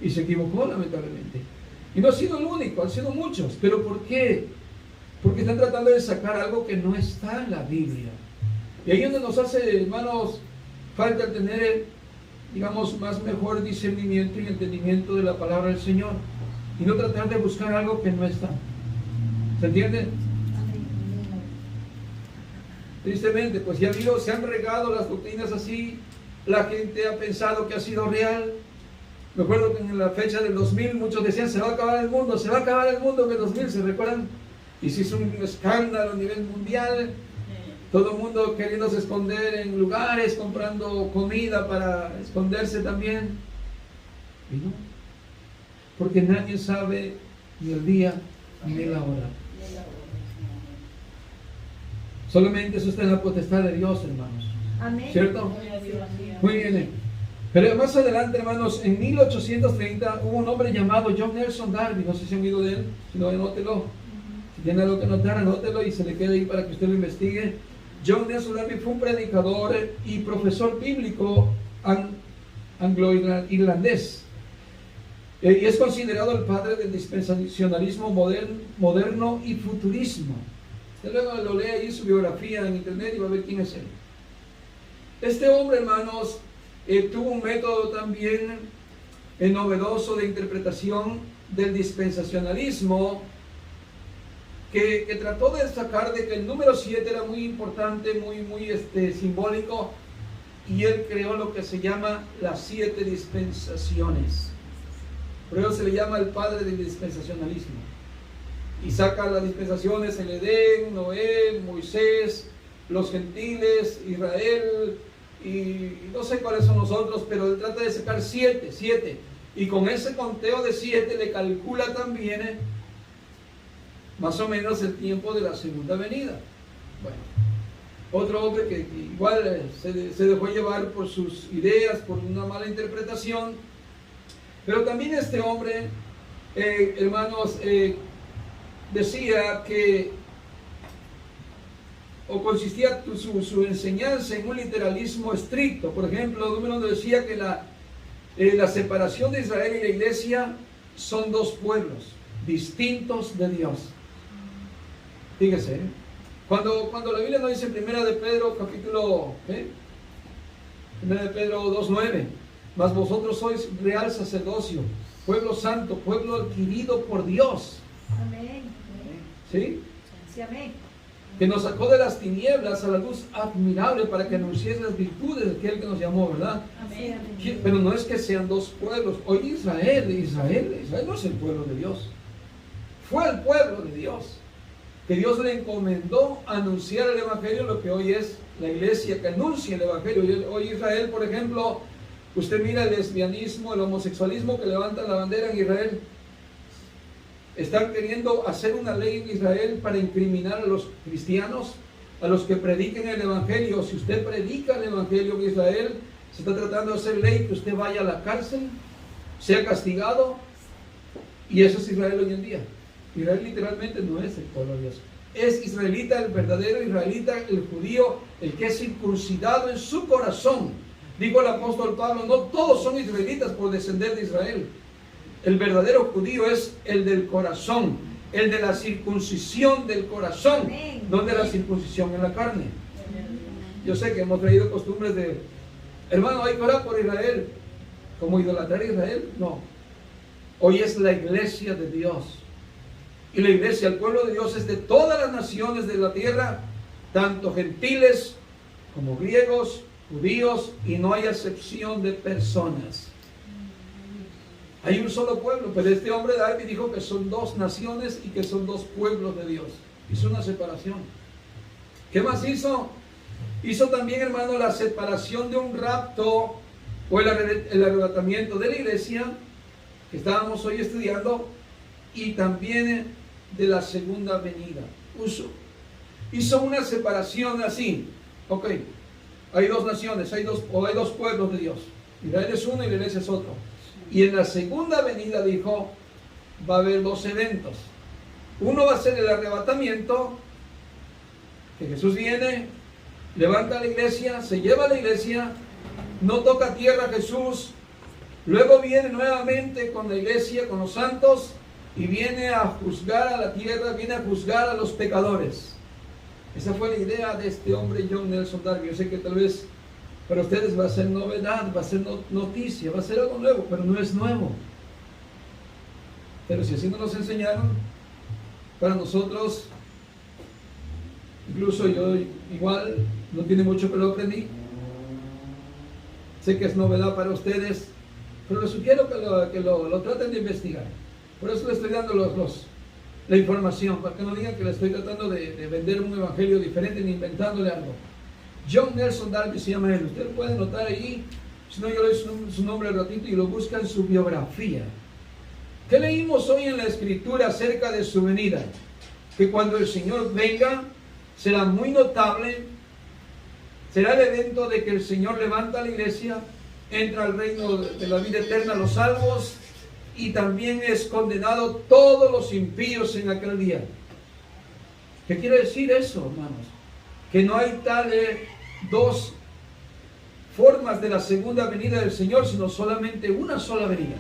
y se equivocó lamentablemente. Y no ha sido el único, han sido muchos. ¿Pero por qué? Porque están tratando de sacar algo que no está en la Biblia. Y ahí es donde nos hace, hermanos, falta tener, digamos, más mejor discernimiento y entendimiento de la palabra del Señor. Y no tratar de buscar algo que no está. ¿Se entiende? Tristemente, pues ya vio, se han regado las doctrinas así. La gente ha pensado que ha sido real. Me acuerdo que en la fecha del 2000 muchos decían, se va a acabar el mundo, se va a acabar el mundo en el 2000, ¿se recuerdan? Y se hizo un escándalo a nivel mundial, todo el mundo queriéndose esconder en lugares, comprando comida para esconderse también. Y no, porque nadie sabe ni el día ni la hora. Solamente eso está en la potestad de Dios, hermanos. Amén. ¿Cierto? Muy bien. Pero más adelante, hermanos, en 1830 hubo un hombre llamado John Nelson Darby. No sé si han oído de él, si no, anótelo. Si tiene algo que anotar, anótelo y se le quede ahí para que usted lo investigue. John Nelson Darby fue un predicador y profesor bíblico anglo-irlandés. Y es considerado el padre del dispensacionalismo moderno y futurismo. Usted luego lo lee ahí su biografía en internet y va a ver quién es él. Este hombre, hermanos, tuvo un método también novedoso de interpretación del dispensacionalismo que trató de destacar de que el número 7 era muy importante, muy simbólico, y él creó lo que se llama las 7 dispensaciones. Por eso se le llama el padre del dispensacionalismo. Y saca las dispensaciones: el Edén, Noé, Moisés, los gentiles, Israel, y no sé cuáles son los otros, pero él trata de sacar 7, y con ese conteo de 7 le calcula también más o menos el tiempo de la segunda venida. Bueno, otro hombre que igual se dejó llevar por sus ideas, por una mala interpretación, pero también este hombre, hermanos, decía que, o consistía su enseñanza en un literalismo estricto. Por ejemplo, número 1 decía que la separación de Israel y la iglesia son dos pueblos distintos de Dios. Fíjese, cuando la Biblia nos dice en Primera de Pedro, capítulo, Primera de Pedro 2:9, mas vosotros sois real sacerdocio, pueblo santo, pueblo adquirido por Dios. Amén. ¿Sí? Sí, amén. Que nos sacó de las tinieblas a la luz admirable para que anunciase las virtudes de aquel que nos llamó, ¿verdad? Amén. Pero no es que sean dos pueblos. Hoy Israel no es el pueblo de Dios. Fue el pueblo de Dios, que Dios le encomendó anunciar el Evangelio, lo que hoy es la iglesia que anuncia el Evangelio. Hoy Israel, por ejemplo, usted mira el lesbianismo, el homosexualismo que levantan la bandera en Israel. Están queriendo hacer una ley en Israel para incriminar a los cristianos, a los que prediquen el Evangelio. Si usted predica el Evangelio en Israel, se está tratando de hacer ley que usted vaya a la cárcel, sea castigado. Y eso es Israel hoy en día. Israel literalmente no es el pueblo de Dios. Es israelita, el verdadero israelita, el judío, el que es circuncidado en su corazón. Dijo el apóstol Pablo, no todos son israelitas por descender de Israel. El verdadero judío es el del corazón, el de la circuncisión del corazón, Amén. no de la circuncisión en la carne. Yo sé que hemos traído costumbres de, hermano, hay que orar por Israel, como idolatrar a Israel. No, hoy es la iglesia de Dios. Y la iglesia, el pueblo de Dios, es de todas las naciones de la tierra, tanto gentiles como griegos, judíos, y no hay acepción de personas. Hay un solo pueblo, pero este hombre Darby dijo que son dos naciones y que son dos pueblos de Dios. Hizo una separación. ¿Qué más hizo? Hizo también, hermano, la separación de un rapto o el arrebatamiento de la iglesia, que estábamos hoy estudiando, y también de la segunda venida. Hizo una separación así. Ok, hay dos naciones, hay dos pueblos de Dios. Israel es uno y la iglesia es otro. Y en la segunda venida dijo, va a haber dos eventos. Uno va a ser el arrebatamiento, que Jesús viene, levanta a la iglesia, se lleva a la iglesia, no toca tierra Jesús, luego viene nuevamente con la iglesia, con los santos, y viene a juzgar a la tierra, viene a juzgar a los pecadores. Esa fue la idea de este hombre John Nelson Darby. Yo sé que tal vez para ustedes va a ser novedad, va a ser noticia, va a ser algo nuevo, pero no es nuevo. Pero si así nos los enseñaron, para nosotros, incluso yo igual, no tiene mucho, pero lo aprendí. Sé que es novedad para ustedes, pero les sugiero que lo traten de investigar. Por eso les estoy dando la información, para que no digan que les estoy tratando de vender un evangelio diferente ni inventándole algo. John Nelson Darby se llama él. Usted lo puede notar ahí, si no yo le doy su nombre al ratito y lo busca en su biografía. ¿Qué leímos hoy en la escritura acerca de su venida? Que cuando el Señor venga, será muy notable, será el evento de que el Señor levanta a la iglesia, entra al reino de la vida eterna, los salvos, y también es condenado todos los impíos en aquel día. ¿Qué quiere decir eso, hermanos? Que no hay dos formas de la segunda venida del Señor, sino solamente una sola venida.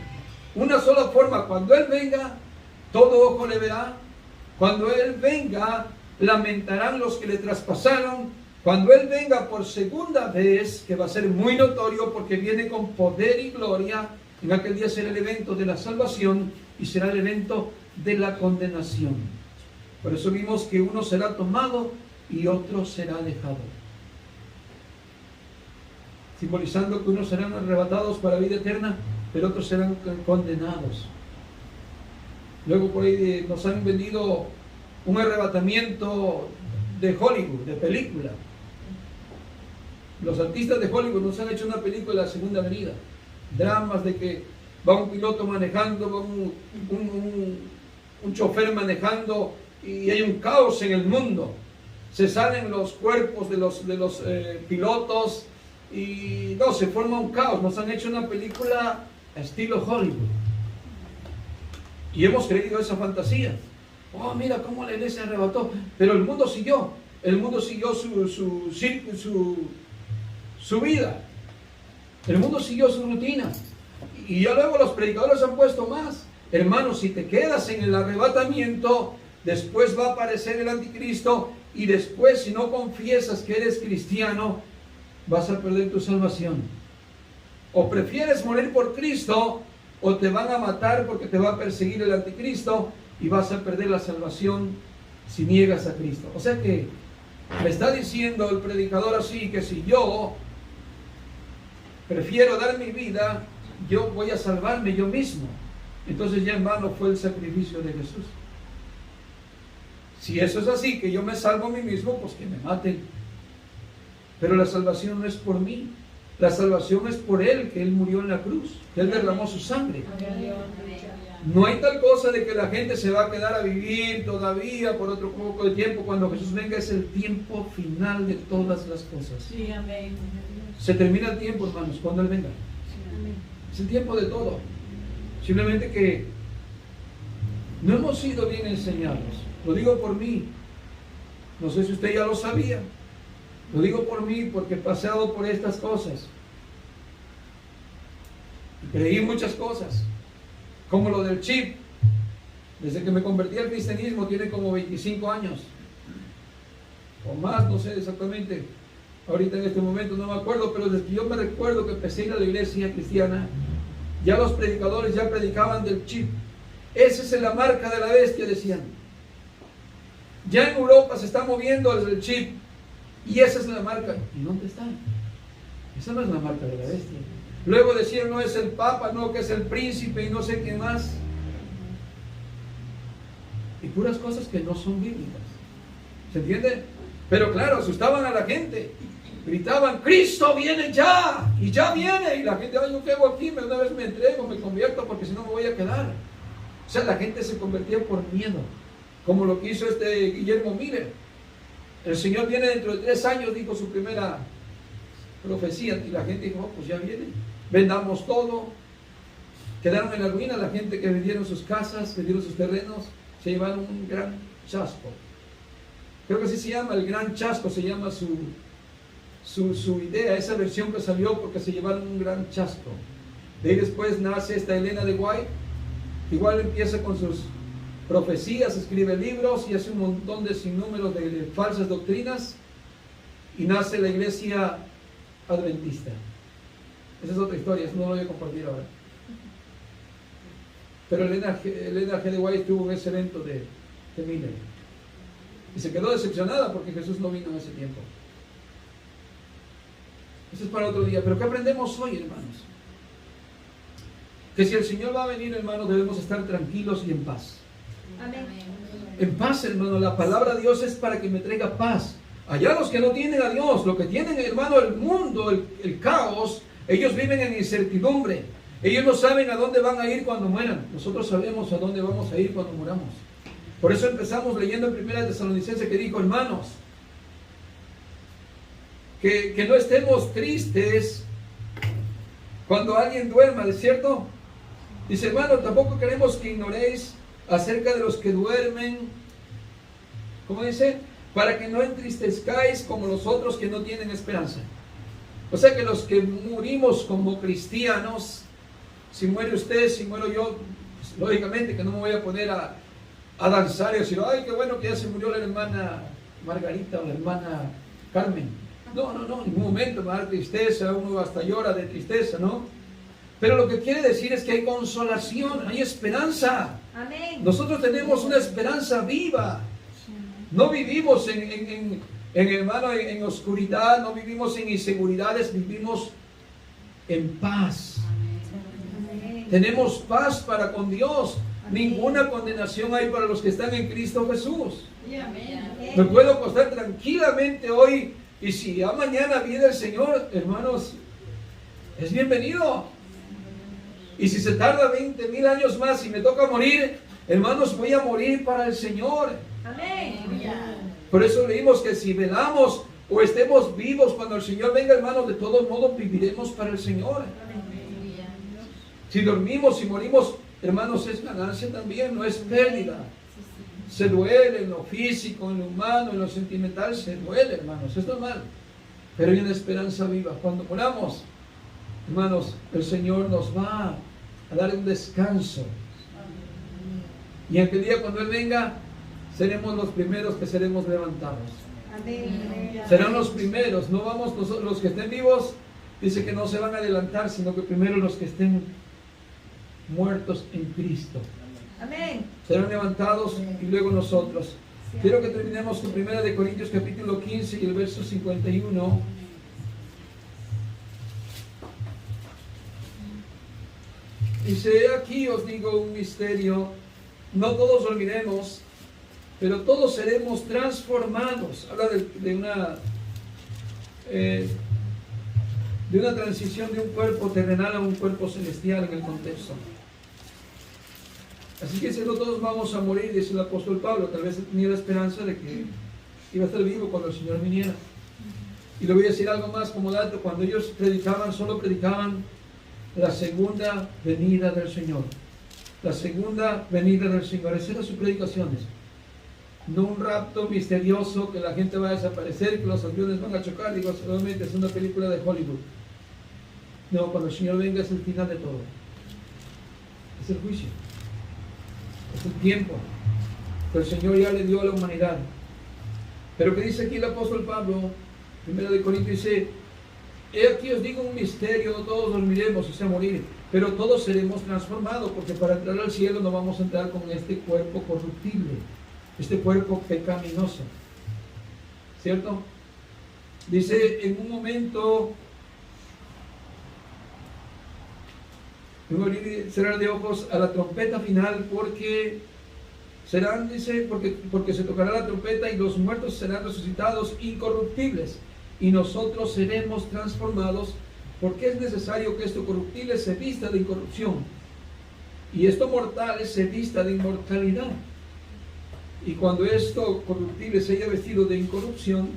Una sola forma. Cuando Él venga, todo ojo le verá. Cuando Él venga, lamentarán los que le traspasaron. Cuando Él venga por segunda vez, que va a ser muy notorio porque viene con poder y gloria, en aquel día será el evento de la salvación y será el evento de la condenación. Por eso vimos que uno será tomado y otro será dejado. Simbolizando que unos serán arrebatados para vida eterna, pero otros serán condenados. Luego por ahí nos han vendido un arrebatamiento de Hollywood, de película. Los artistas de Hollywood nos han hecho una película de la segunda venida. Dramas de que va un piloto manejando, va un chofer manejando y hay un caos en el mundo. Se salen los cuerpos de los pilotos y no, se forma un caos. Nos han hecho una película estilo Hollywood y hemos creído esa fantasía. Oh, mira cómo la iglesia arrebató, pero el mundo siguió su vida, el mundo siguió su rutina. Y ya luego los predicadores han puesto más. Hermanos, si te quedas en el arrebatamiento, después va a aparecer el anticristo, y después, si no confiesas que eres cristiano, vas a perder tu salvación. O prefieres morir por Cristo, o te van a matar porque te va a perseguir el anticristo, y vas a perder la salvación si niegas a Cristo. O sea que me está diciendo el predicador así, que si yo prefiero dar mi vida, yo voy a salvarme yo mismo. Entonces ya en vano fue el sacrificio de Jesús. Si eso es así, que yo me salvo a mí mismo, pues que me maten. Pero la salvación no es por mí. La salvación es por Él, que Él murió en la cruz, que Él derramó su sangre. No hay tal cosa de que la gente se va a quedar a vivir todavía por otro poco de tiempo. Cuando Jesús venga es el tiempo final de todas las cosas. Sí, amén. Se termina el tiempo, hermanos, cuando Él venga. Es el tiempo de todo. Simplemente que no hemos sido bien enseñados. Lo digo por mí. No sé si usted ya lo sabía. Lo digo por mí porque he pasado por estas cosas. Y creí muchas cosas. Como lo del chip. Desde que me convertí al cristianismo tiene como 25 años. O más, no sé exactamente. Ahorita en este momento no me acuerdo, pero desde que yo me recuerdo que empecé a ir a la iglesia cristiana, ya los predicadores ya predicaban del chip. Esa es la marca de la bestia, decían. Ya en Europa se está moviendo el chip. Y esa es la marca. ¿Y dónde está? Esa no es la marca de la bestia. Luego decían, no es el Papa, no, que es el príncipe y no sé qué más. Y puras cosas que no son bíblicas. ¿Se entiende? Pero claro, asustaban a la gente. Gritaban, Cristo viene ya. Y ya viene. Y la gente, ay, yo qué hago aquí, una vez me entrego, me convierto, porque si no me voy a quedar. O sea, la gente se convertía por miedo, como lo que hizo este Guillermo Miller. El Señor viene dentro de 3 años, dijo su primera profecía, y la gente dijo, oh, pues ya viene, vendamos todo. Quedaron en la ruina la gente que vendieron sus casas, vendieron sus terrenos, se llevaron un gran chasco. Creo que así se llama, el gran chasco, se llama su idea, esa versión que salió, porque se llevaron un gran chasco. De ahí después nace esta Elena de White, igual empieza con sus profecías, escribe libros y hace un montón de sinnúmeros de falsas doctrinas, y nace la iglesia adventista. Esa es otra historia, eso no lo voy a compartir ahora. Pero Elena G. de White estuvo en ese evento de Miller y se quedó decepcionada porque Jesús no vino en ese tiempo. Eso es para otro día. Pero ¿qué aprendemos hoy, hermanos? Que si el Señor va a venir, hermanos, debemos estar tranquilos y en paz. Amén. En paz, hermano. La palabra de Dios es para que me traiga paz. Allá los que no tienen a Dios, lo que tienen, hermano, el mundo, el caos, ellos viven en incertidumbre. Ellos no saben a dónde van a ir cuando mueran. Nosotros sabemos a dónde vamos a ir cuando muramos. Por eso empezamos leyendo en 1 Tesalonicenses que dijo, hermanos, que no estemos tristes cuando alguien duerma, ¿de cierto? Dice, hermano, tampoco queremos que ignoréis acerca de los que duermen. ¿Cómo dice? Para que no entristezcáis como los otros que no tienen esperanza. O sea que los que murimos como cristianos, si muere usted, si muero yo, pues, lógicamente que no me voy a poner a danzar y decir, ay, qué bueno que ya se murió la hermana Margarita o la hermana Carmen. No, en ningún momento me da tristeza, uno hasta llora de tristeza, ¿no? Pero lo que quiere decir es que hay consolación, hay esperanza. Amén. Nosotros tenemos una esperanza viva. No vivimos hermano, en oscuridad, no vivimos en inseguridades, vivimos en paz. Amén. Tenemos paz para con Dios. Amén. Ninguna condenación hay para los que están en Cristo Jesús. Amén. Me puedo acostar tranquilamente hoy, y si ya mañana viene el Señor, hermanos, es bienvenido. Y si se tarda 20,000 años más y me toca morir, hermanos, voy a morir para el Señor. Amén. Por eso leímos que si velamos o estemos vivos cuando el Señor venga, hermanos, de todos modos viviremos para el Señor. Si dormimos y morimos, hermanos, es ganancia también, no es pérdida. Se duele en lo físico, en lo humano, en lo sentimental, se duele, hermanos, es normal. Pero hay una esperanza viva. Cuando moramos, hermanos, el Señor nos va a dar un descanso. Y aquel día cuando Él venga, seremos los primeros que seremos levantados. Amén. Serán los primeros, no vamos nosotros, los que estén vivos, dice que no se van a adelantar, sino que primero los que estén muertos en Cristo Amén. serán levantados y luego nosotros. Quiero que terminemos con 1 Corintios capítulo 15 y el verso 51. Dice, aquí os digo un misterio, no todos dormiremos, pero todos seremos transformados. Habla de una transición de un cuerpo terrenal a un cuerpo celestial en el contexto. Así que si no todos vamos a morir, dice el apóstol Pablo, tal vez tenía la esperanza de que iba a estar vivo cuando el Señor viniera. Y le voy a decir algo más como dato, cuando ellos predicaban, solo predicaban la segunda venida del Señor. La segunda venida del Señor. Esas eran sus predicaciones. No un rapto misterioso, que la gente va a desaparecer, que los aviones van a chocar. Digo, solamente es una película de Hollywood. No, cuando el Señor venga es el final de todo. Es el juicio. Es el tiempo que el Señor ya le dio a la humanidad. Pero que dice aquí el apóstol Pablo, 1 Corintios, dice, he aquí os digo un misterio, no todos dormiremos, o sea, morir, pero todos seremos transformados, porque para entrar al cielo no vamos a entrar con este cuerpo corruptible, este cuerpo pecaminoso, ¿cierto? Dice, en un momento, cerrar de ojos a la trompeta final, porque serán, dice, porque se tocará la trompeta y los muertos serán resucitados incorruptibles, y nosotros seremos transformados, porque es necesario que esto corruptible se vista de incorrupción y esto mortal se vista de inmortalidad. Y cuando esto corruptible se haya vestido de incorrupción,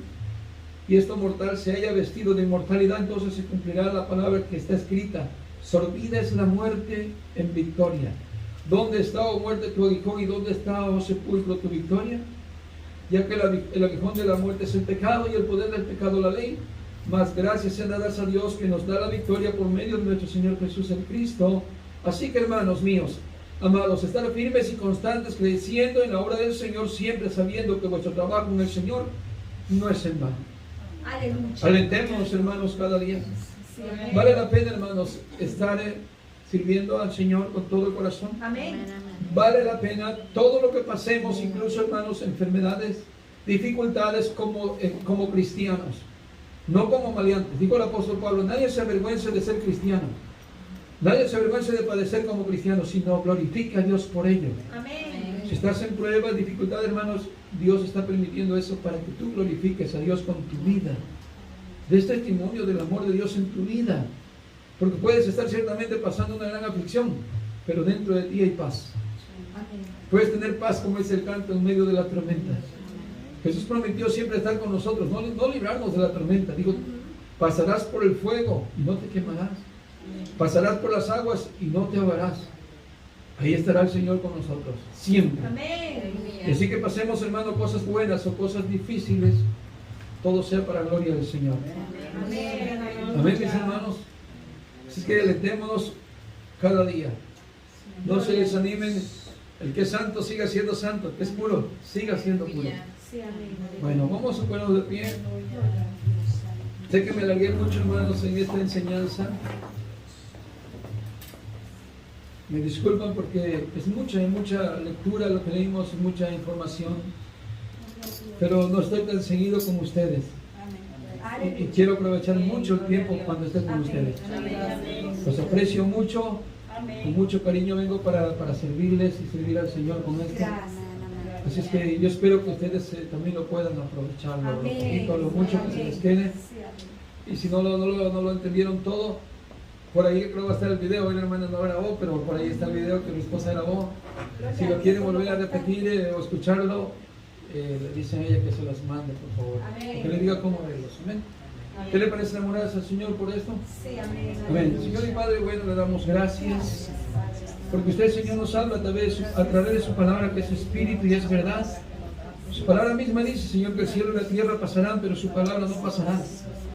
y esto mortal se haya vestido de inmortalidad, entonces se cumplirá la palabra que está escrita: sorbida es la muerte en victoria. ¿Dónde está, oh muerte, tu aguijón? ¿Y dónde está, oh sepulcro, tu victoria? Ya que el aguijón de la muerte es el pecado, y el poder del pecado la ley. Mas gracias sean dadas a Dios, que nos da la victoria por medio de nuestro Señor Jesús el Cristo. Así que, hermanos míos, amados, estar firmes y constantes, creciendo en la obra del Señor, siempre sabiendo que vuestro trabajo en el Señor no es en vano. Aleluya. Alentémonos, hermanos, cada día. Sí, amén. Vale la pena, hermanos, estar sirviendo al Señor con todo el corazón. Amén. Vale la pena todo lo que pasemos, incluso, hermanos, enfermedades, dificultades como cristianos, no como maleantes. Dijo el apóstol Pablo: nadie se avergüence de ser cristiano, nadie se avergüence de padecer como cristiano, sino glorifica a Dios por ello. Amén. Si estás en pruebas, dificultades, hermanos, Dios está permitiendo eso para que tú glorifiques a Dios con tu vida. Des testimonio del amor de Dios en tu vida. Porque puedes estar ciertamente pasando una gran aflicción, pero dentro de ti hay paz. Amén. Puedes tener paz, como es el canto, en medio de la tormenta. Jesús prometió siempre estar con nosotros, no librarnos de la tormenta. Digo, pasarás por el fuego y no te quemarás. Pasarás por las aguas y no te ahogarás. Ahí estará el Señor con nosotros, siempre. Amén. Y así que pasemos, hermano, cosas buenas o cosas difíciles, todo sea para gloria del Señor. Amén. Amén, mis hermanos. Así que alentémonos cada día. No se desanimen. El que es santo siga siendo santo. El que es puro siga siendo puro. Sí, amén. Bueno, vamos a ponernos de pie. Sé que me alargué mucho, hermanos, en esta enseñanza. Me disculpan porque es mucha lectura lo que leímos, mucha información. Pero no estoy tan seguido como ustedes. Y quiero aprovechar mucho el tiempo cuando esté con ustedes. Los aprecio mucho. Con mucho cariño vengo para servirles y servir al Señor con esto. Así es que yo espero que ustedes también lo puedan aprovechar, lo poquito, lo mucho que se les quede. Y si no lo entendieron todo, por ahí creo que va a estar el video. Hoy la hermana no grabó, pero por ahí está el video que mi esposa grabó. Si lo quieren volver a repetir o escucharlo, le dicen a ella que se las mande, por favor. Que le diga cómo verlos. Amén. ¿Qué le parece enamorarse al Señor por esto? Sí, amén. Amén. Señor y Padre, bueno, le damos gracias. Porque usted, Señor, nos habla a través de su palabra, que es espíritu y es verdad. Su palabra misma dice, Señor, que el cielo y la tierra pasarán, pero su palabra no pasará.